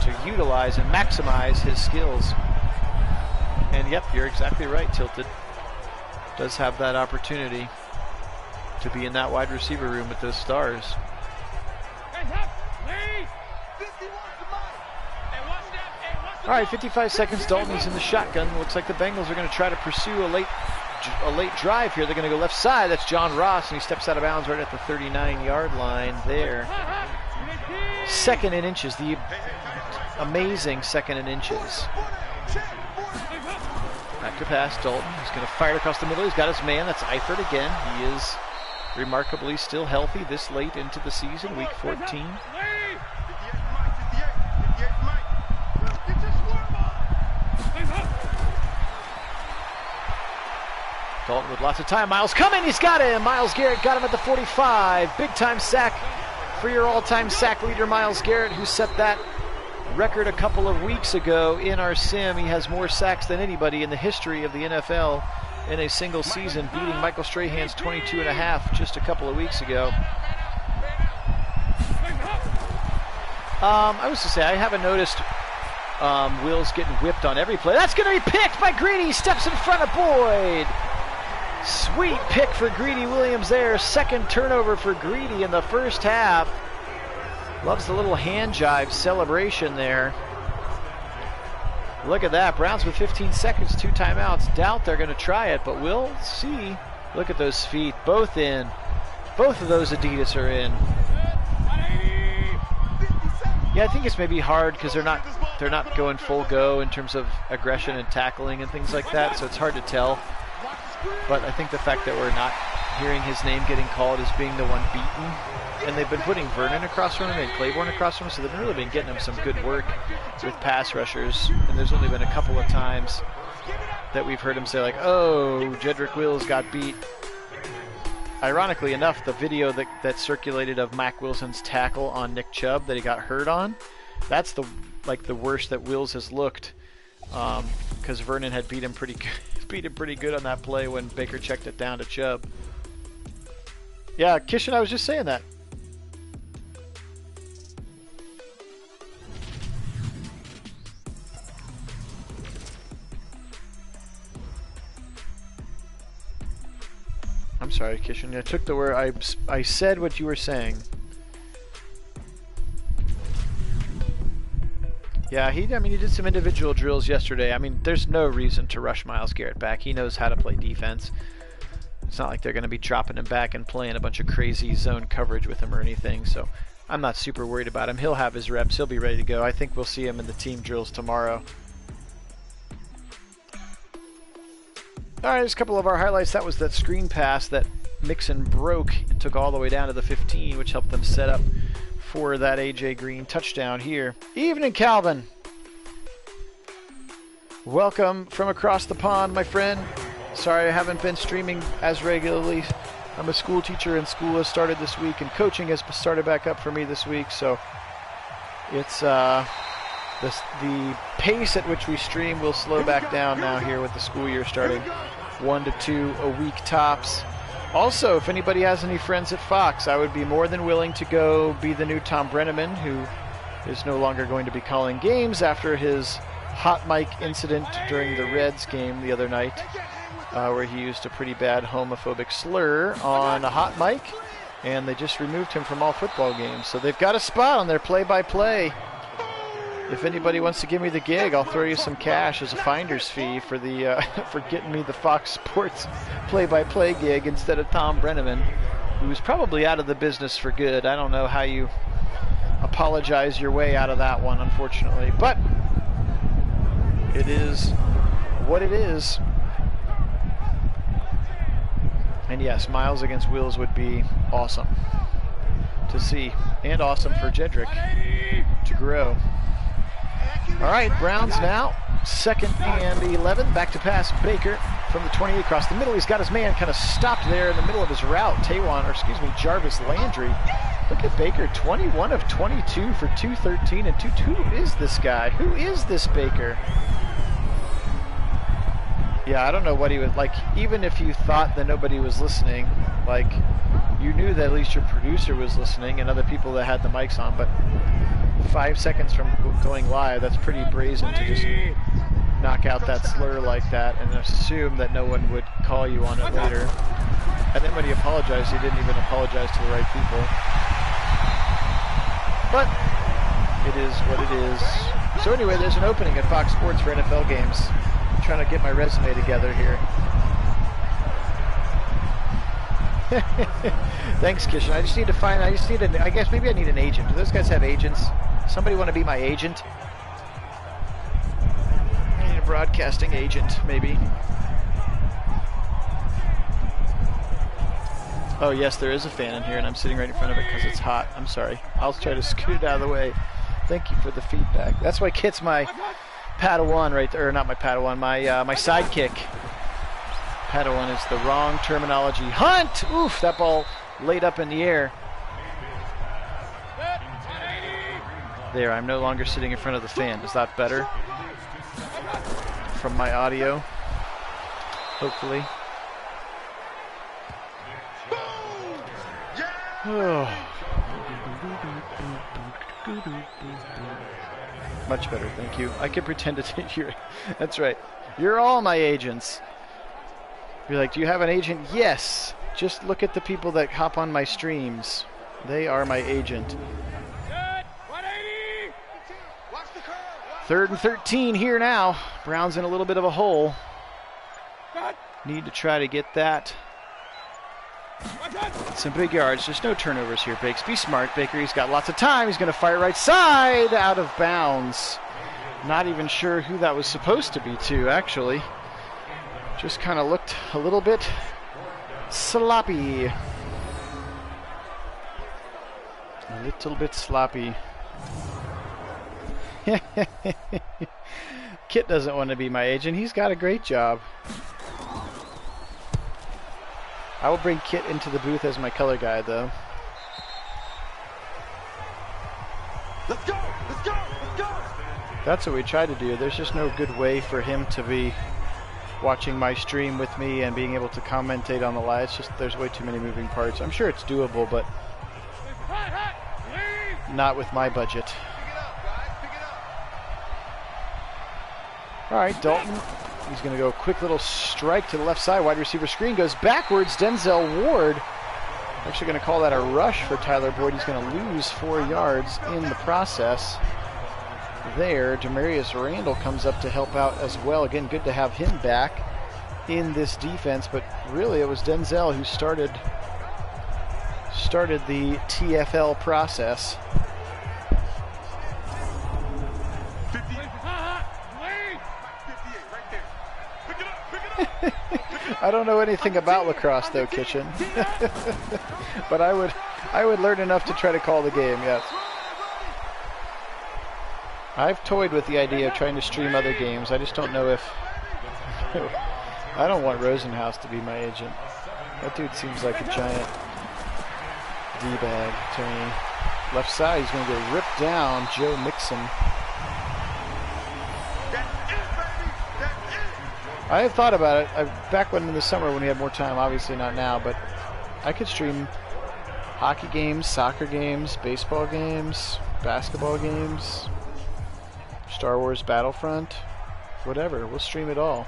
to utilize and maximize his skills. And yep, you're exactly right, Tilted. Does have that opportunity to be in that wide receiver room with those stars. All right, 55 seconds. Dalton, he's in the shotgun. Looks like the Bengals are going to try to pursue a late drive here. They're going to go left side. That's John Ross, and he steps out of bounds right at the 39-yard line there. 2nd and inches. The amazing 2nd and inches. Back to pass, Dalton. He's going to fire it across the middle. He's got his man. That's Eifert again. He is remarkably still healthy this late into the season, week 14. Dalton with lots of time. Miles coming. He's got him. Myles Garrett got him at the 45. Big time sack for your all-time sack leader, Myles Garrett, who set that record a couple of weeks ago in our sim. He has more sacks than anybody in the history of the NFL in a single season, beating Michael Strahan's 22.5 just a couple of weeks ago. I was to say, I haven't noticed Wills getting whipped on every play. That's going to be picked by Greedy. He steps in front of Boyd. Sweet pick for Greedy Williams there. 2nd turnover for Greedy in the first half. Loves the little hand jive celebration there. Look at that. Browns with 15 seconds, 2 timeouts. Doubt they're going to try it, but we'll see. Look at those feet. Both in. Both of those Adidas are in. Yeah, I think it's maybe hard because they're not going full go in terms of aggression and tackling and things like that, so it's hard to tell. But I think the fact that we're not hearing his name getting called as being the one beaten, and they've been putting Vernon across from him and Claiborne across from him, so they've really been getting him some good work with pass rushers. And there's only been a couple of times that we've heard him say like, "Oh, Jedrick Wills got beat." Ironically enough, the video that circulated of Mack Wilson's tackle on Nick Chubb that he got hurt on, that's the worst that Wills has looked, because Vernon had beat him pretty good on that play when Baker checked it down to Chubb. Yeah, Kishan, I was just saying that. I'm sorry, Kishan. I took the word. I said what you were saying. Yeah, he did some individual drills yesterday. I mean, there's no reason to rush Myles Garrett back. He knows how to play defense. It's not like they're going to be dropping him back and playing a bunch of crazy zone coverage with him or anything, so I'm not super worried about him. He'll have his reps. He'll be ready to go. I think we'll see him in the team drills tomorrow. All right, there's a couple of our highlights. That was that screen pass that Mixon broke and took all the way down to the 15, which helped them set up for that A.J. Green touchdown here. Evening, Calvin. Welcome from across the pond, my friend. Sorry I haven't been streaming as regularly. I'm a school teacher, and school has started this week, and coaching has started back up for me this week, so it's the pace at which we stream will slow back down now here with the school year starting. 1 to 2 a week tops. Also, if anybody has any friends at Fox, I would be more than willing to go be the new Tom Brenneman, who is no longer going to be calling games after his hot mic incident during the Reds game the other night, where he used a pretty bad homophobic slur on a hot mic, and they just removed him from all football games. So they've got a spot on their play-by-play. If anybody wants to give me the gig, I'll throw you some cash as a finder's fee for the for getting me the Fox Sports play-by-play gig instead of Tom Brenneman, who's probably out of the business for good. I don't know how you apologize your way out of that one, unfortunately, but it is what it is. And yes, Miles against Wills would be awesome to see, and awesome for Jedrick to grow. All right, Browns now, 2nd and 11. Back to pass, Baker. from the 28 across the middle. He's got his man kind of stopped there in the middle of his route. Jarvis Landry. Look at Baker, 21 of 22 for 213 and 2. Who is this guy? Who is this Baker? Yeah, I don't know what he was like. Even if you thought that nobody was listening, like, you knew that at least your producer was listening and other people that had the mics on, but 5 seconds from going live, that's pretty brazen to just knock out that slur like that and assume that no one would call you on it later. And then when he apologized, he didn't even apologize to the right people. But it is what it is. So anyway, there's an opening at Fox Sports for NFL games. I'm trying to get my resume together here. Thanks, Kishan. I guess maybe I need an agent. Do those guys have agents? Somebody want to be my agent? I need a broadcasting agent, maybe. Oh, yes, there is a fan in here, and I'm sitting right in front of it because it's hot. I'm sorry. I'll try to scoot it out of the way. Thank you for the feedback. That's why Kit's my Padawan right there. Or not my Padawan, my sidekick. Padawan is the wrong terminology. Hunt! Oof, that ball laid up in the air. There, I'm no longer sitting in front of the fan. Is that better? From my audio? Hopefully. Oh. Much better, thank you. I could pretend to hear. That's right. You're all my agents. You're like, do you have an agent? Yes. Just look at the people that hop on my streams. They are my agent. 3rd and 13 here now. Browns in a little bit of a hole. Need to try to get that. Some big yards. There's no turnovers here, Bakes. Be smart, Baker. He's got lots of time. He's going to fire right side, out of bounds. Not even sure who that was supposed to be to, actually. Just kind of looked a little bit sloppy. A little bit sloppy. Kit doesn't want to be my agent. He's got a great job. I will bring Kit into the booth as my color guy, though. Let's go! Let's go! Let's go! That's what we try to do. There's just no good way for him to be watching my stream with me and being able to commentate on the live. It's just there's way too many moving parts. I'm sure it's doable, but not with my budget. All right, Dalton. He's going to go a quick little strike to the left side. Wide receiver screen goes backwards. Denzel Ward. Actually going to call that a rush for Tyler Boyd. He's going to lose 4 yards in the process. There, Demarius Randall comes up to help out as well. Again, good to have him back in this defense, but really it was Denzel who started the TFL process. I don't know anything about lacrosse though, Kitchen. But I would learn enough to try to call the game, yes. I've toyed with the idea of trying to stream other games. I just don't know if I don't want Rosenhaus to be my agent. That dude seems like a giant D-bag to me. Left side, he's going to get ripped down. Joe Mixon. I have thought about it. Back when in the summer when we had more time, obviously not now, but I could stream hockey games, soccer games, baseball games, basketball games, Star Wars Battlefront, whatever. We'll stream it all.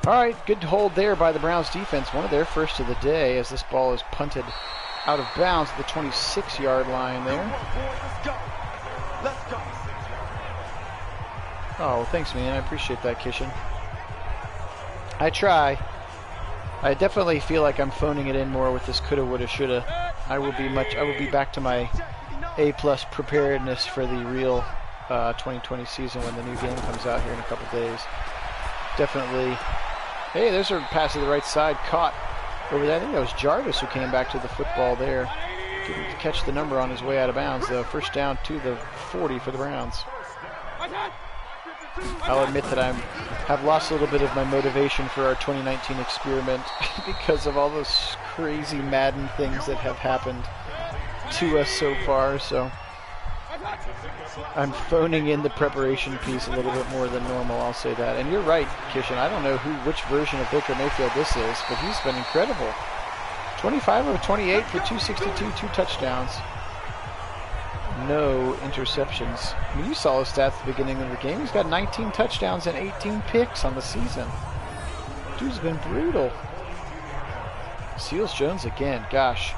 All right, good hold there by the Browns defense. One of their first of the day as this ball is punted out of bounds at the 26-yard line there. Let's go. Let's go. Oh, well, thanks, man. I appreciate that, Kishan. I try. I definitely feel like I'm phoning it in more with this coulda, woulda, shoulda. I will be back to my A+ preparedness for the real 2020 season when the new game comes out here in a couple days. Definitely. Hey, there's a pass to the right side caught over there. I think that was Jarvis who came back to the football there. Didn't catch the number on his way out of bounds, though. First down to the 40 for the Browns. I'll admit that I have lost a little bit of my motivation for our 2019 experiment because of all those crazy Madden things that have happened to us so far. So I'm phoning in the preparation piece a little bit more than normal, I'll say that. And you're right, Kishan. I don't know which version of Baker Mayfield this is, but he's been incredible. 25 of 28 for 262, 2 touchdowns. No interceptions. I mean, you saw his stats at the beginning of the game. He's got 19 touchdowns and 18 picks on the season. Dude's been brutal. Seals Jones again. Gosh.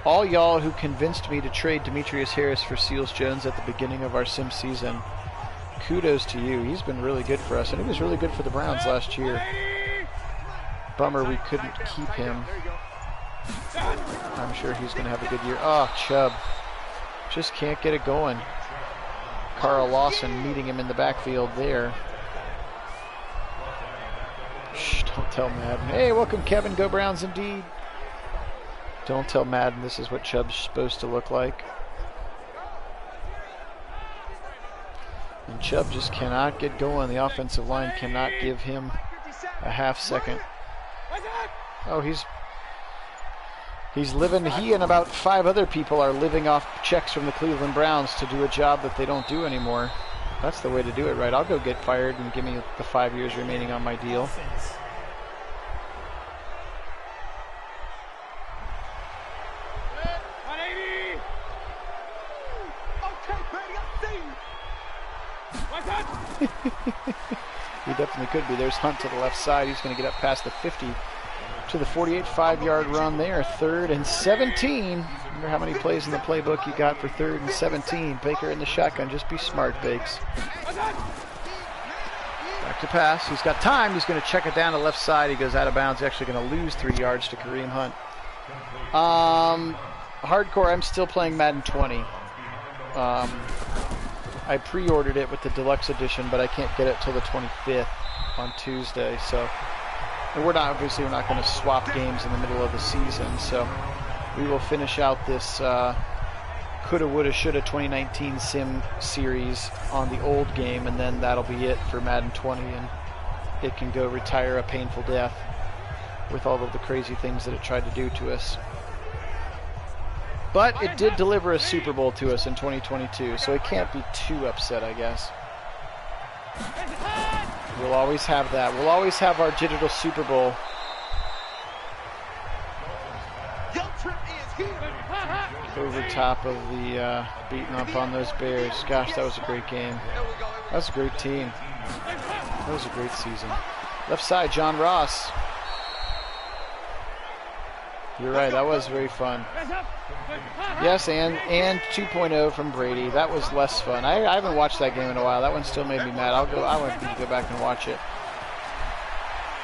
All y'all who convinced me to trade Demetrius Harris for Seals Jones at the beginning of our sim season, kudos to you. He's been really good for us, and he was really good for the Browns last year. Bummer we couldn't keep him. I'm sure he's going to have a good year. Oh, Chubb. Just can't get it going. Carl Lawson meeting him in the backfield there. Shh, don't tell Madden. Hey, welcome, Kevin. Go Browns indeed. Don't tell Madden this is what Chubb's supposed to look like. And Chubb just cannot get going. The offensive line cannot give him a half second. Oh, he's living, he and about 5 other people are living off checks from the Cleveland Browns to do a job that they don't do anymore. That's the way to do it, right? I'll go get fired and give me the 5 years remaining on my deal. He definitely could be. There's Hunt to the left side. He's going to get up past the 50 to the 48, 5-yard run there. 3rd and 17. Remember how many plays in the playbook you got for 3rd and 17. Baker in the shotgun. Just be smart, Bakes. Back to pass. He's got time. He's going to check it down to left side. He goes out of bounds. He's actually going to lose 3 yards to Kareem Hunt. Hardcore, I'm still playing Madden 20. I pre-ordered it with the deluxe edition, but I can't get it till the 25th on Tuesday. So we're not going to swap games in the middle of the season. So we will finish out this coulda, woulda, shoulda 2019 sim series on the old game, and then that'll be it for Madden 20, and it can go retire a painful death with all of the crazy things that it tried to do to us. But it did deliver a Super Bowl to us in 2022, so it can't be too upset, I guess. We'll always have that. We'll always have our digital Super Bowl. Over top of the beating up on those Bears. Gosh, that was a great game. That was a great team. That was a great season. Left side, John Ross. You're right, that was very fun. Yes, and 2.0 from Brady. That was less fun. I haven't watched that game in a while. That one still made me mad. I want to go back and watch it.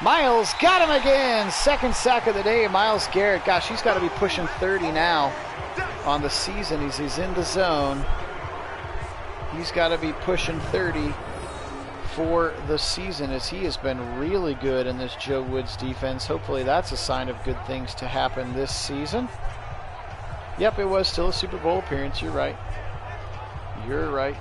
Myles got him again. 2nd sack of the day. Myles Garrett. Gosh, he's got to be pushing 30 now on the season. He's in the zone. He's got to be pushing 30 for the season, as he has been really good in this Joe Woods defense. Hopefully that's a sign of good things to happen this season. Yep, it was still a Super Bowl appearance. You're right. You're right.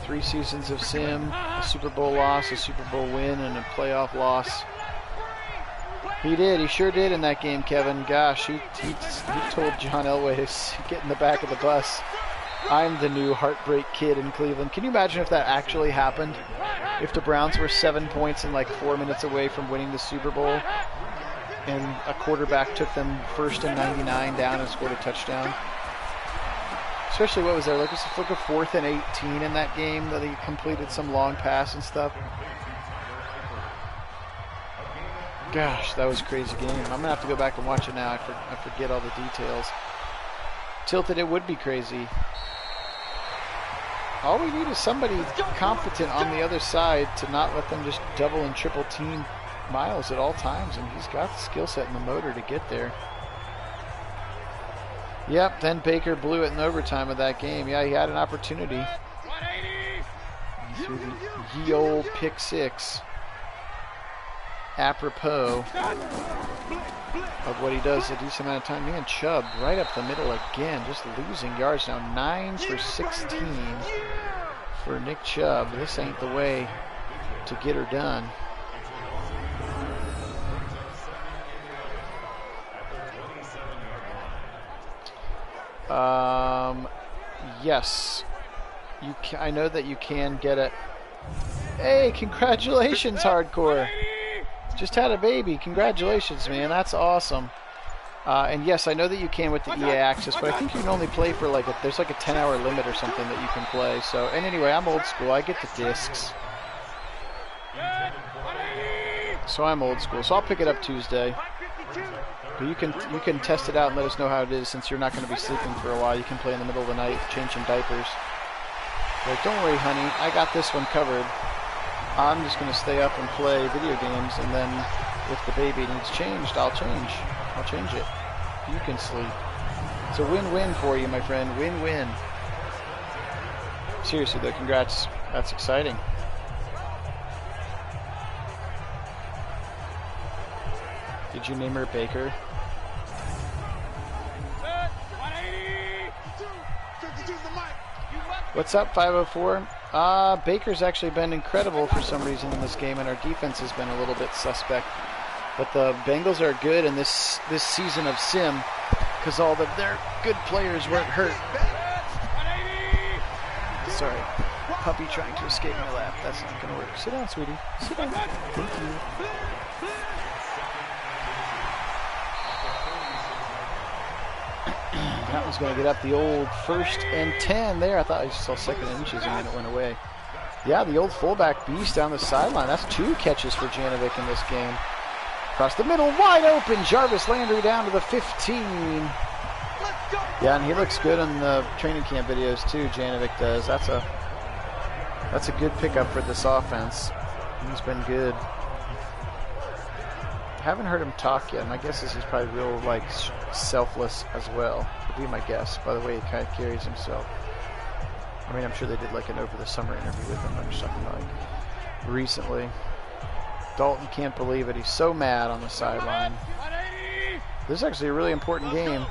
3 seasons of sim, a Super Bowl loss, a Super Bowl win, and a playoff loss. He did. He sure did in that game, Kevin. Gosh, he told John Elway to get in the back of the bus. I'm the new heartbreak kid in Cleveland. Can you imagine if that actually happened? If the Browns were 7 points and like 4 minutes away from winning the Super Bowl, and a quarterback took them 1st and 99 down and scored a touchdown. Especially, what was there? Like, it was like a 4th and 18 in that game that he completed some long pass and stuff. Gosh, that was a crazy game. I'm going to have to go back and watch it now. I forget all the details. Tilted, it would be crazy. All we need is somebody competent on the other side to not let them just double and triple team Myles at all times, and he's got the skill set and the motor to get there. Yep, then Baker blew it in overtime of that game. Yeah, he had an opportunity. He threw the ye old pick 6. Apropos of what he does a decent amount of time. Man, Chubb right up the middle again, just losing yards now. 9 for 16, for Nick Chubb. This ain't the way to get her done. Yes. I know that you can get it. Hey, congratulations, Hardcore. Just had a baby. Congratulations, man. That's awesome. And yes, I know that you can with the EA Access, but I think you can only play for like there's like a 10-hour limit or something that you can play. So, and anyway, I'm old school. I get the discs. So I'm old school. So I'll pick it up Tuesday. But you can test it out and let us know how it is, since you're not going to be sleeping for a while. You can play in the middle of the night, changing diapers. Like, don't worry, honey, I got this one covered. I'm just going to stay up and play video games, and then if the baby needs changed, I'll change. I'll change it. You can sleep. It's a win-win for you, my friend. Win-win. Seriously, though, congrats. That's exciting. Did you name her Baker? What's up, 504? Baker's actually been incredible for some reason in this game, and our defense has been a little bit suspect. But the Bengals are good in this season of Sim, because all of their good players weren't hurt. Sorry, puppy trying to escape my lap. That's not going to work. Sit down, sweetie. Sit down. Thank you. That was going to get up the old 1st and 10 there. I thought I saw 2nd and inches and then it went away. Yeah, the old fullback beast down the sideline. That's 2 catches for Janovic in this game. Across the middle, wide open. Jarvis Landry down to the 15. Yeah, and he looks good in the training camp videos too, Janovic does. That's a good pickup for this offense. He's been good. Haven't heard him talk yet. My guess is he's probably real, like, selfless as well. Would be my guess, by the way he kind of carries himself. I mean, I'm sure they did like an over the summer interview with him. I'm just talking like recently. Dalton can't believe it. He's so mad on the sideline. This is actually a really important game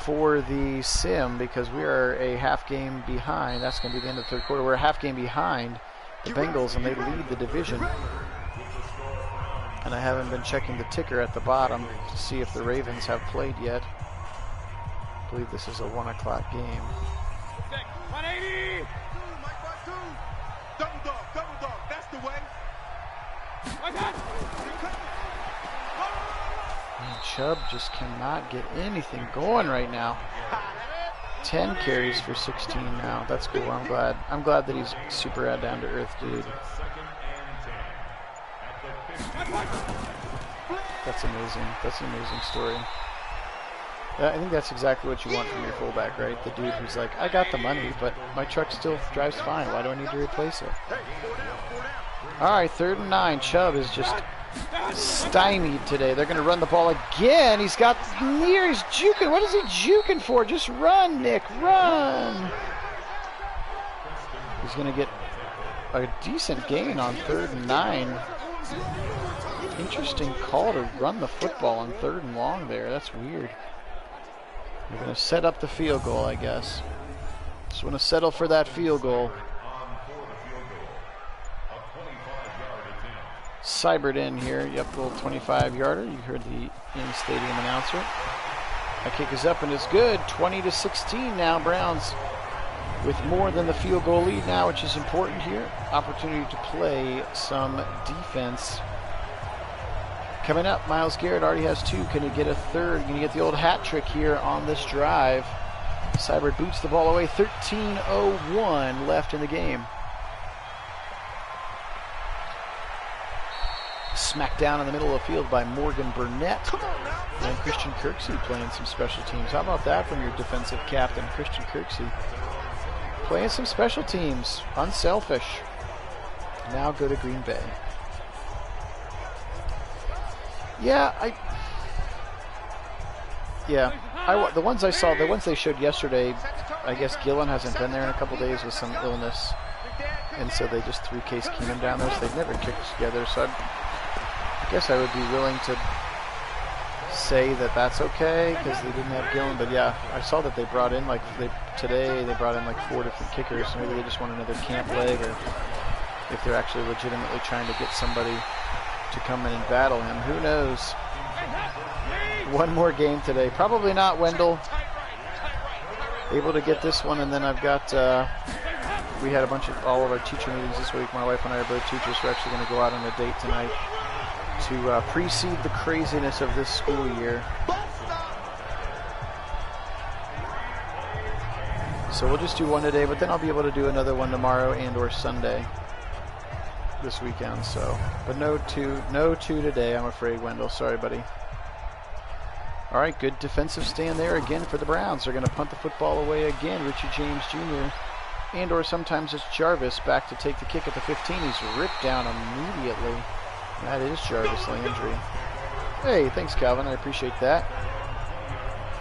for the Sim, because we are a half game behind. That's going to be the end of the 3rd quarter. We're a half game behind the Bengals, and they lead the division. And I haven't been checking the ticker at the bottom to see if the Ravens have played yet. I believe this is a 1 o'clock game. 180! Double dog, that's the way. And Chubb just cannot get anything going right now. 10 carries for 16 now. That's cool. I'm glad that he's super down to earth, dude. That's amazing. That's an amazing story. I think that's exactly what you want from your fullback, right? The dude who's like, I got the money, but my truck still drives fine. Why do I need to replace it? All right, 3rd and 9. Chubb is just stymied today. They're going to run the ball again. He's got near. He's juking. What is he juking for? Just run, Nick. Run. He's going to get a decent gain on 3rd and 9. Interesting call to run the football on 3rd and long there. That's weird. They're going to set up the field goal, I guess. Just want to settle for that field goal. Cybered in here. Yep, little 25-yarder. You heard the in-stadium announcer. That kick is up and it's good. 20-16 now. Browns with more than the field goal lead now, which is important here. Opportunity to play some defense. Coming up, Myles Garrett already has 2. Can he get a 3rd? Can he get the old hat trick here on this drive? Cyber boots the ball away. 13:01 left in the game. Smacked down in the middle of the field by Morgan Burnett. And Christian Kirksey playing some special teams. How about that from your defensive captain, Christian Kirksey? Playing some special teams. Unselfish. Now go to Green Bay. The ones I saw, the ones they showed yesterday, I guess Gillen hasn't been there in a couple days with some illness, and so they just threw Case Keenum down there, so they've never kicked together, so I guess I would be willing to say that that's okay because they didn't have Gillen, but yeah, I saw that they brought in today they brought in like 4 different kickers. So maybe they just want another camp leg, or if they're actually legitimately trying to get somebody to come in and battle him. Who knows? One more game today. Probably not, Wendell. Able to get this one, and then I've got, we had all of our teacher meetings this week. My wife and I are both teachers. We're actually going to go out on a date tonight to precede the craziness of this school year. So we'll just do one today, but then I'll be able to do another one tomorrow and or Sunday this weekend. So, but no two today, I'm afraid, Wendell. Sorry, buddy. All right, good defensive stand there again for the Browns. They're going to punt the football away again. Richie James Jr. and or sometimes it's Jarvis back to take the kick at the 15. He's ripped down immediately. That is Jarvis Landry. Hey, thanks, Calvin. I appreciate that.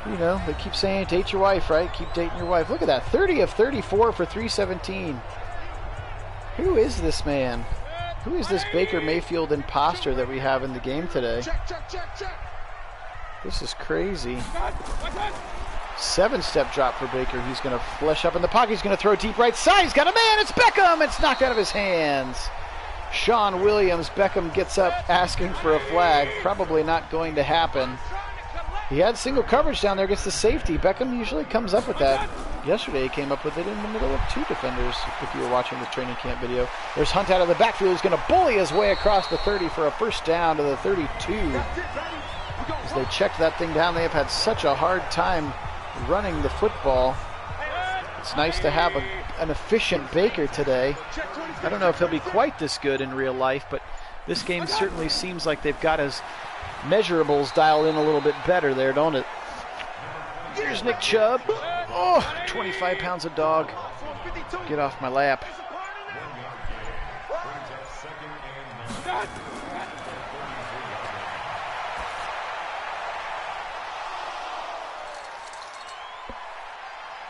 You know, they keep saying date your wife, right? Keep dating your wife. Look at that, 30 of 34 for 317. Who is this man? Who is this Baker Mayfield imposter that we have in the game today? This is crazy. 7-step drop for Baker. He's going to flesh up in the pocket. He's going to throw deep right side. He's got a man. It's Beckham. It's knocked out of his hands. Sean Williams. Beckham gets up asking for a flag. Probably not going to happen. He had single coverage down there against the safety. Beckham usually comes up with that. Yesterday he came up with it in the middle of 2 defenders, if you were watching the training camp video. There's Hunt out of the backfield. He's going to bully his way across the 30 for a first down to the 32. As they checked that thing down, they have had such a hard time running the football. It's nice to have an efficient Baker today. I don't know if he'll be quite this good in real life, but this game certainly seems like they've got his measurables dialed in a little bit better there, don't it? Here's Nick Chubb. Oh, 25 pounds of dog. Get off my lap.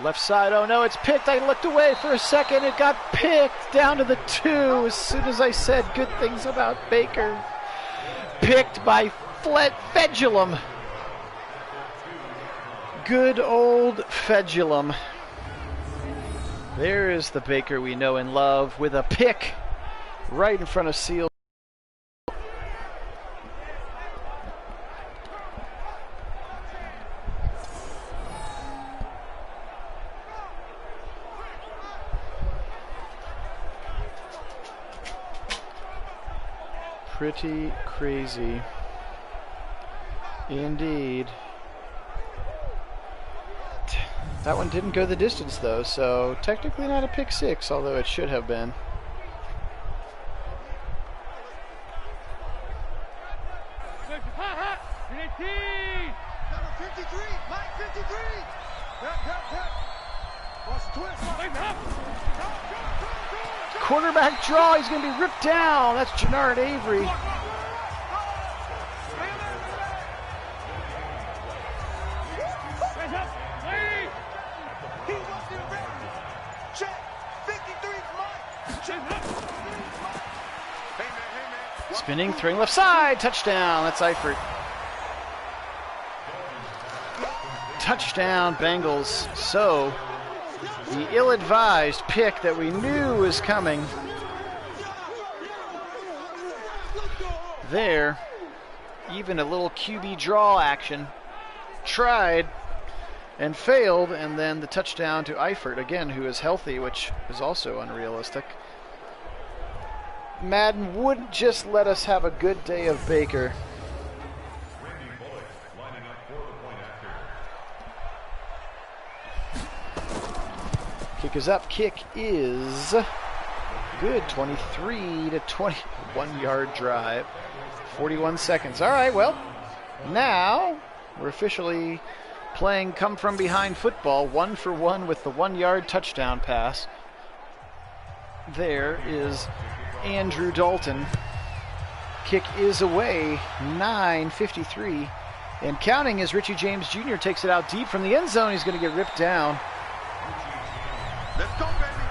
Left side, oh no, it's picked. I looked away for a second. It got picked down to the 2 as soon as I said good things about Baker. Picked by Fedulum. Good old Fedulum. There is the Baker we know and love with a pick right in front of Seal. Pretty crazy indeed. That one didn't go the distance though, so technically not a pick 6, although it should have been. Quarterback draw, he's going to be ripped down. That's Jannard Avery. Spinning, throwing left side, touchdown. That's Eifert. Touchdown, Bengals. So, the ill-advised pick that we knew was coming there, even a little QB draw action, tried and failed, and then the touchdown to Eifert, again, who is healthy, which is also unrealistic. Madden wouldn't just let us have a good day of Baker. Kick is up. Kick is good. 23 to 21 yard drive. 41 seconds. All right, well, now we're officially playing come from behind football, 1 for 1 with the 1 yard touchdown pass. There is Andrew Dalton. Kick is away. 9:53 and counting as Richie James Jr. takes it out deep from the end zone. He's going to get ripped down. Let's go, baby.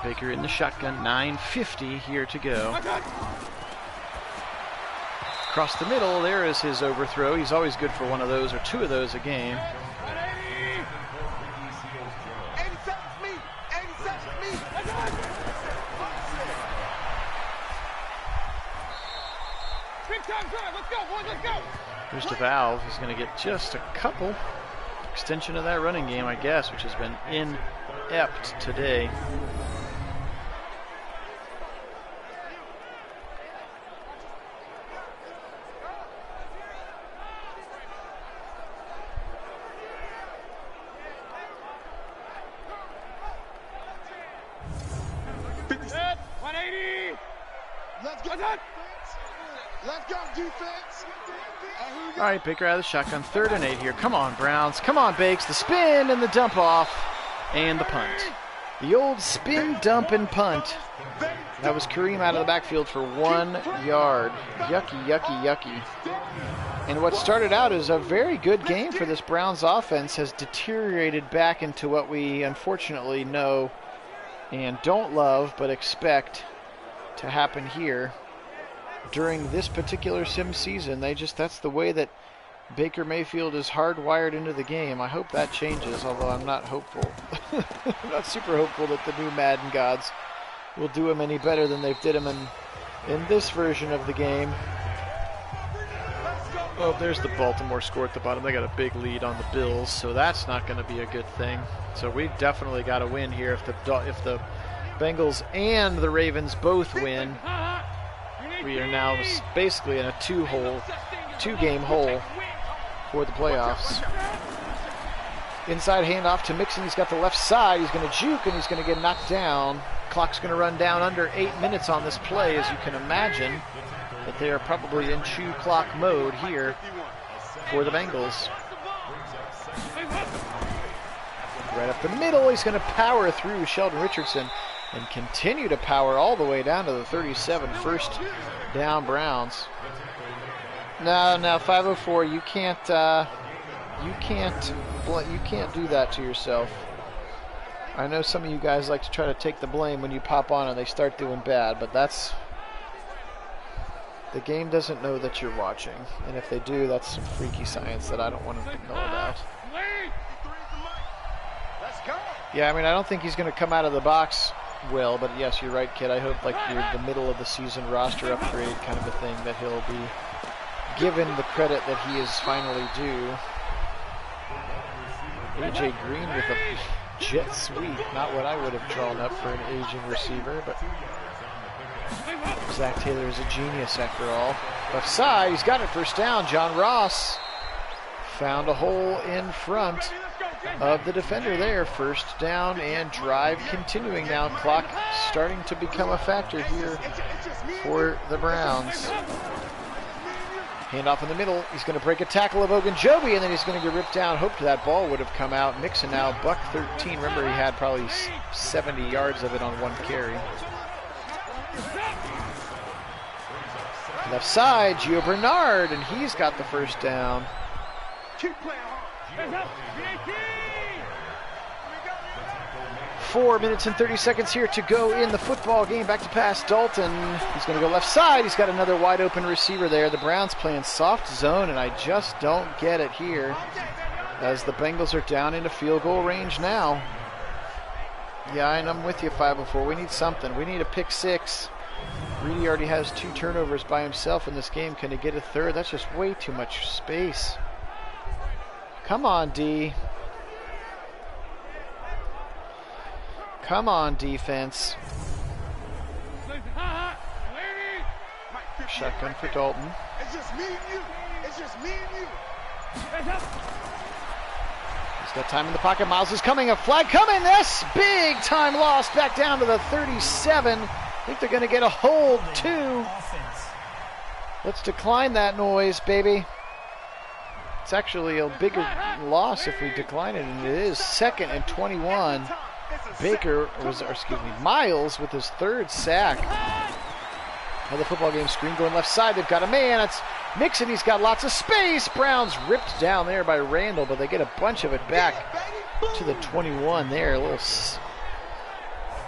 Baker in the shotgun, 9:50 here to go. Across the middle, there is his overthrow. He's always good for one of those or two of those a game. Here's the valve. He's going to get just a couple. Extension of that running game, I guess, which has been inept today. All right, Baker out of the shotgun, 3rd and 8 here. Come on, Browns. Come on, Bakes. The spin and the dump off and the punt. The old spin, dump, and punt. That was Kareem out of the backfield for 1 yard. Yucky, yucky, yucky. And what started out as a very good game for this Browns offense has deteriorated back into what we unfortunately know and don't love but expect to happen here. During this particular sim season, that's the way that Baker Mayfield is hardwired into the game. I hope that changes, although I'm not hopeful. I'm not super hopeful that the new Madden gods will do him any better than they've did him in this version of the game. Oh, there's the Baltimore score at the bottom. They got a big lead on the Bills, so that's not going to be a good thing. So we definitely got to win here. If the Bengals and the Ravens both win, we are now basically in a two-game hole for the playoffs. Inside handoff to Mixon. He's got the left side. He's going to juke, and he's going to get knocked down. Clock's going to run down under 8 minutes on this play, as you can imagine. But they are probably in chew clock mode here for the Bengals. Right up the middle. He's going to power through Sheldon Richardson and continue to power all the way down to the 37. First down, Browns. No, 504. You can't do that to yourself. I know some of you guys like to try to take the blame when you pop on and they start doing bad, but the game doesn't know that you're watching, and if they do, that's some freaky science that I don't want to know about. Yeah, I mean, I don't think he's going to come out of the box well, but yes, you're right, kid. I hope like you're the middle of the season roster upgrade kind of a thing, that he'll be given the credit that he is finally due. AJ Green with a jet sweep, not what I would have drawn up for an aging receiver, but Zach Taylor is a genius after all. Left side, he's got it, first down. John Ross found a hole in front of the defender there. First down and drive continuing now. Clock starting to become a factor here for the Browns. Handoff in the middle. He's going to break a tackle of Ogunjobi, and then he's going to get ripped down. Hoped that ball would have come out. Mixon now, $113. Remember, he had probably 70 yards of it on one carry. Left side, Gio Bernard, and he's got the first down. 4 minutes and 30 seconds here to go in the football game. Back to pass, Dalton. He's going to go left side. He's got another wide open receiver there. The Browns playing soft zone, and I just don't get it here as the Bengals are down into field goal range now. Yeah, and I'm with you, 504. We need something. We need a pick six. Reedy already has 2 turnovers by himself in this game. Can he get a third? That's just way too much space. Come on, D. Come on, defense. Shotgun for Dalton. It's just me and you. It's just me and you. He's got time in the pocket. Miles is coming. A flag coming. This big time lost back down to the 37. I think they're going to get a hold, too. Let's decline that noise, baby. It's actually a bigger loss if we decline it, and it is 2nd and 21. Miles with his 3rd sack. Another football game screen going left side. They've got a man. It's Mixon. He's got lots of space. Browns ripped down there by Randall, but they get a bunch of it back to the 21 there. A little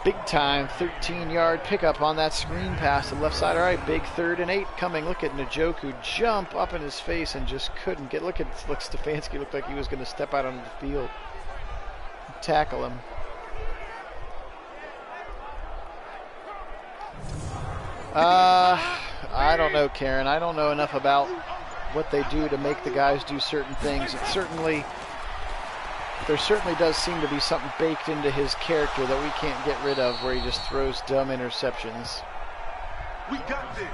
Big time 13-yard pickup on that screen pass to the left side. All right, big 3rd and 8 coming. Look at Njoku jump up in his face and just couldn't get. Look, Stefanski looked like he was going to step out onto the field, tackle him. I don't know, Karen. I don't know enough about what they do to make the guys do certain things. There certainly does seem to be something baked into his character that we can't get rid of, where he just throws dumb interceptions. We got this.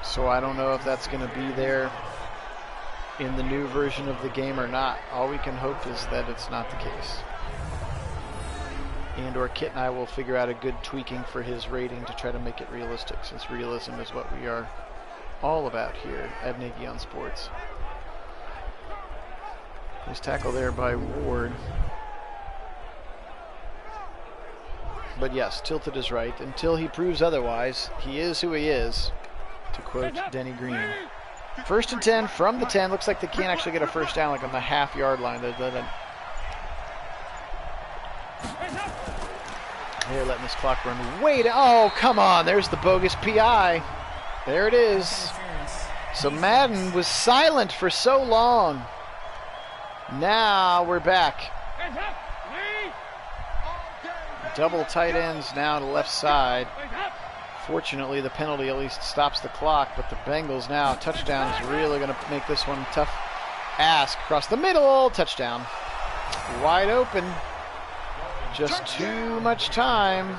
So I don't know if that's going to be there in the new version of the game or not. All we can hope is that it's not the case. And/or Kit and I will figure out a good tweaking for his rating to try to make it realistic, since realism is what we are all about here at Nagy on Sports. Nice tackle there by Ward. But yes, tilted is right. Until he proves otherwise, he is who he is, to quote Denny Green. 1st and 10 from the 10. Looks like they can't actually get a first down, like on the half-yard line. They're letting this clock run way down. Oh, come on. There's the bogus PI. There it is. So Madden was silent for so long. Now we're back. Double tight ends now to the left side. Fortunately, the penalty at least stops the clock, but the Bengals now, touchdown is really going to make this one tough. Ask across the middle, touchdown. Wide open. Just too much time.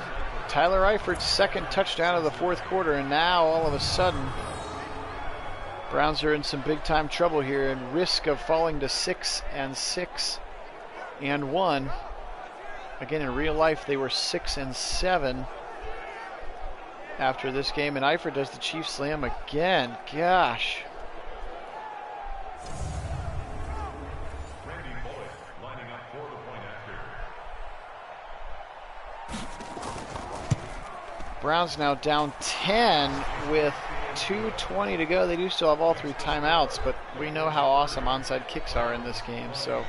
Tyler Eifert's 2nd touchdown of the 4th quarter, and now all of a sudden, Browns are in some big time trouble here and risk of falling to 6-6 and 1. Again, in real life, they were 6-7 after this game, and Eifert does the Chief slam again. Gosh. Browns now down 10 with 2:20 to go. They do still have all 3 timeouts, but we know how awesome onside kicks are in this game. So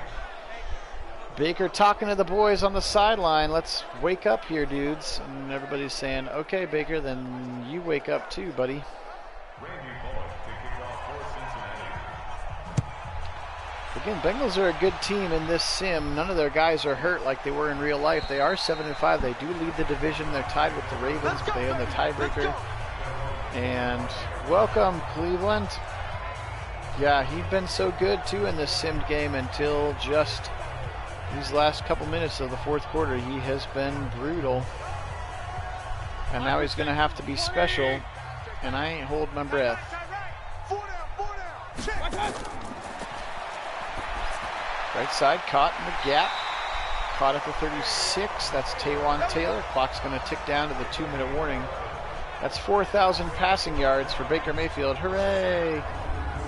Baker talking to the boys on the sideline. Let's wake up here, dudes. And everybody's saying, okay, Baker, then you wake up too, buddy. Again, Bengals are a good team in this sim. None of their guys are hurt like they were in real life. They are 7-5. They do lead the division. They're tied with the Ravens, but they own the tiebreaker. And welcome, Cleveland. Yeah, he's been so good too in this simmed game until just these last couple minutes of the 4th quarter. He has been brutal. And now he's going to have to be special. And I ain't holding my breath. Right side, caught in the gap. Caught at the 36. That's Taywan Taylor. Clock's going to tick down to the 2-minute warning. That's 4,000 passing yards for Baker Mayfield. Hooray!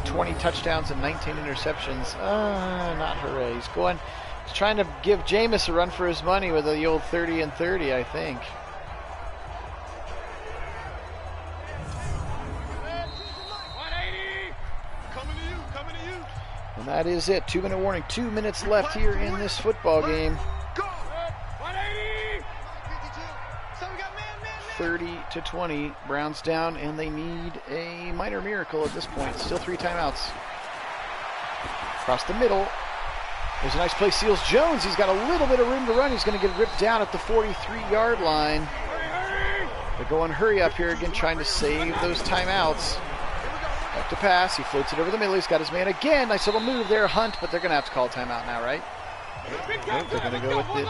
20 touchdowns and 19 interceptions. Not hooray. He's trying to give Jameis a run for his money with the old 30 and 30, I think. And that is it. 2-minute warning. 2 minutes left here in this football game. 30-20. Browns down, and they need a minor miracle at this point. Still 3 timeouts. Across the middle. There's a nice play. Seals Jones. He's got a little bit of room to run. He's going to get ripped down at the 43-yard line. They're going hurry up here again, trying to save those timeouts. Back to pass. He floats it over the middle. He's got his man again. Nice little move there, Hunt, but they're going to have to call timeout now, right? Nope, they're going to go with it.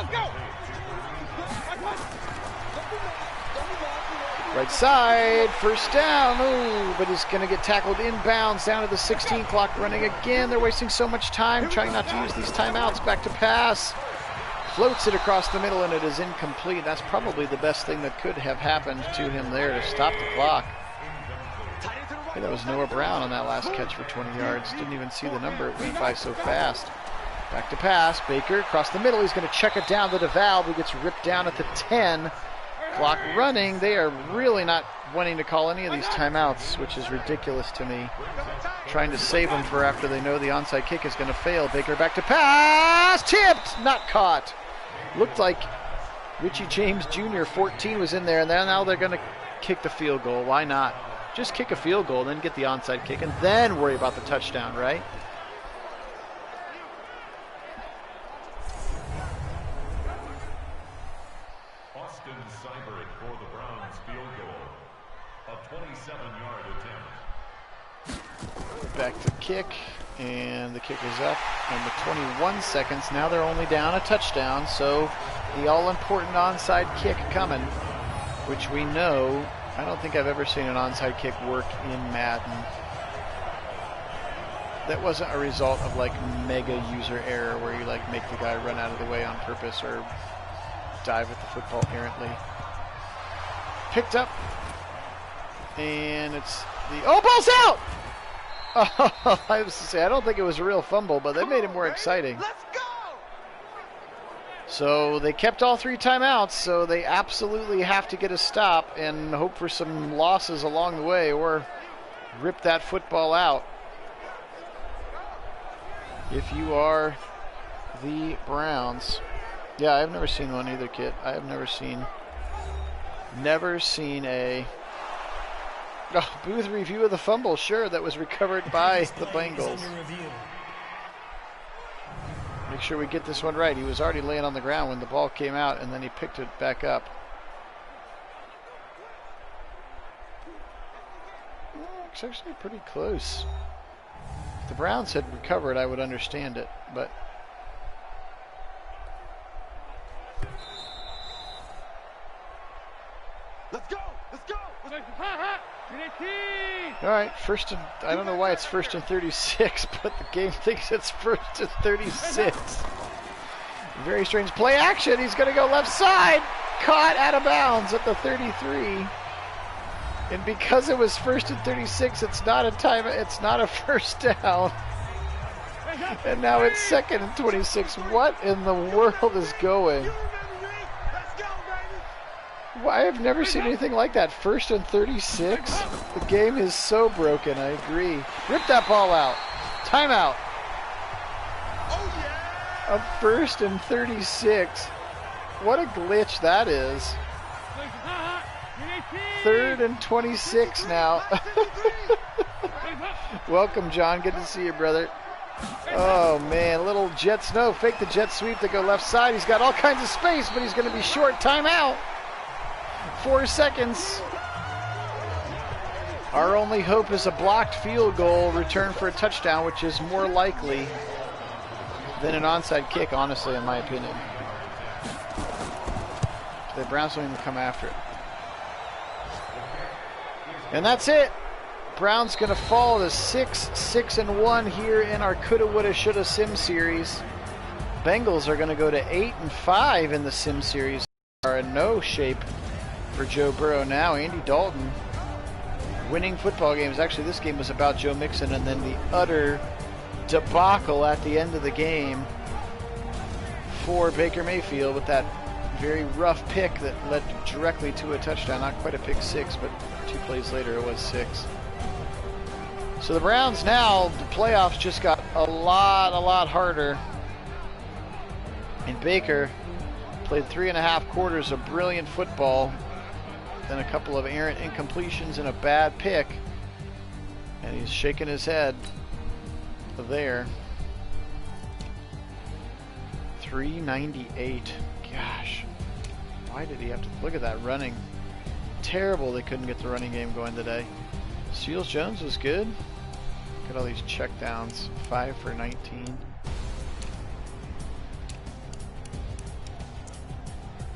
Right side, first down. Ooh, but he's going to get tackled inbounds down to the 16 clock running again. They're wasting so much time trying not to use these timeouts. Back to pass. Floats it across the middle, and it is incomplete. That's probably the best thing that could have happened to him there to stop the clock. Hey, that was Noah Brown on that last catch for 20 yards. Didn't even see the number. It went by so fast. Back to pass. Baker across the middle. He's going to check it down to DeValve, who gets ripped down at the 10. Clock running. They are really not wanting to call any of these timeouts, which is ridiculous to me. Trying to save them for after they know the onside kick is going to fail. Baker back to pass. Tipped. Not caught. Looked like Richie James Jr., 14, was in there, and now they're going to kick the field goal. Why not? Just kick a field goal, then get the onside kick, and then worry about the touchdown, right? Austin Seibert for the Browns field goal. A 27-yard attempt. Back to kick, and the kick is up. And with 21 seconds, now they're only down a touchdown, so the all-important onside kick coming, which we know. I don't think I've ever seen an onside kick work in Madden. That wasn't a result of like mega user error where you like make the guy run out of the way on purpose or dive at the football errantly. Picked up, and it's the ball's out. Oh, I was to say I don't think it was a real fumble, but they made it more exciting. Let's go! So they kept all 3 timeouts, so they absolutely have to get a stop and hope for some losses along the way or rip that football out. If you are the Browns. Yeah, I've never seen one either, Kit. I have never seen a booth review of the fumble, sure, that was recovered by the Bengals. Make sure we get this one right. He was already laying on the ground when the ball came out, and then he picked it back up. It's actually pretty close. If the Browns had recovered, I would understand it, but Let's go! Let's go! all right, I don't know why it's 1st and 36, but the game thinks it's 1st and 36. Very strange play action. He's going to go left side. Caught out of bounds at the 33. And because it was 1st and 36, it's not a first down. And now it's 2nd and 26. What in the world is going? I have never seen anything like that. 1st and 36? The game is so broken, I agree. Rip that ball out. Timeout. Oh, yeah! A 1st and 36. What a glitch that is. 3rd and 26 now. Welcome, John. Good to see you, brother. Oh, man. A little jet snow. Fake the jet sweep to go left side. He's got all kinds of space, but he's going to be short. Timeout. 4 seconds. Our only hope is a blocked field goal return for a touchdown, which is more likely than an onside kick, honestly, in my opinion. The Browns don't even come after it. And that's it. Browns going to fall to 6-1 here in our Coulda, Woulda, Shoulda Sim series. Bengals are going to go to 8-5 in the Sim series. Are in no shape for Joe Burrow now. Andy Dalton winning football games. Actually, this game was about Joe Mixon and then the utter debacle at the end of the game for Baker Mayfield with that very rough pick that led directly to a touchdown. Not quite a pick six, but 2 plays later it was 6. So the Browns now, the playoffs just got a lot harder. And Baker played 3.5 quarters of brilliant football, then a couple of errant incompletions and a bad pick. And he's shaking his head there. 398. Gosh. Why did he have to look at that running? Terrible they couldn't get the running game going today. Seals Jones was good. Look at all these checkdowns. 5 for 19.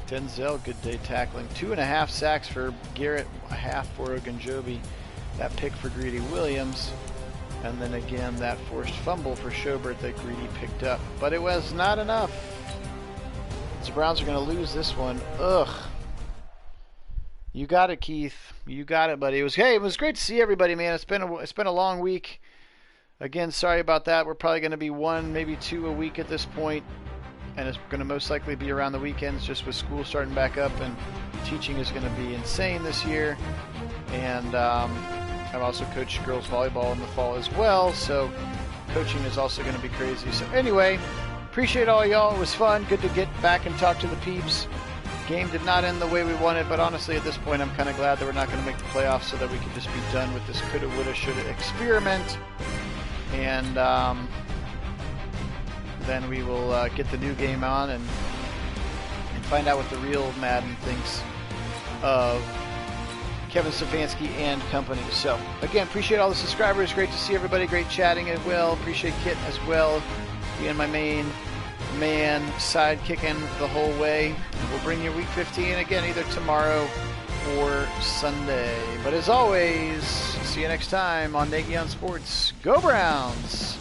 Denzel, good day tackling. 2.5 sacks for Garrett, a half for Ogunjobi. That pick for Greedy Williams. And then again, that forced fumble for Schobert that Greedy picked up. But it was not enough. The Browns are going to lose this one. Ugh. You got it, Keith. You got it, buddy. It was great to see everybody, man. It's been a long week. Again, sorry about that. We're probably going to be 1, maybe 2 a week at this point. And it's going to most likely be around the weekends, just with school starting back up, and teaching is going to be insane this year. And I've also coached girls volleyball in the fall as well, so coaching is also going to be crazy. So anyway, appreciate all y'all. It was fun. Good to get back and talk to the peeps. Game did not end the way we wanted, but honestly at this point I'm kind of glad that we're not going to make the playoffs so that we can just be done with this coulda, woulda, shoulda experiment. And then we will get the new game on and find out what the real Madden thinks of Kevin Stefanski and company. So, again, appreciate all the subscribers. Great to see everybody. Great chatting as well. Appreciate Kit as well, being my main man, sidekicking the whole way. We'll bring you week 15 again, either tomorrow or Sunday. But as always, see you next time on Nagy on Sports. Go Browns!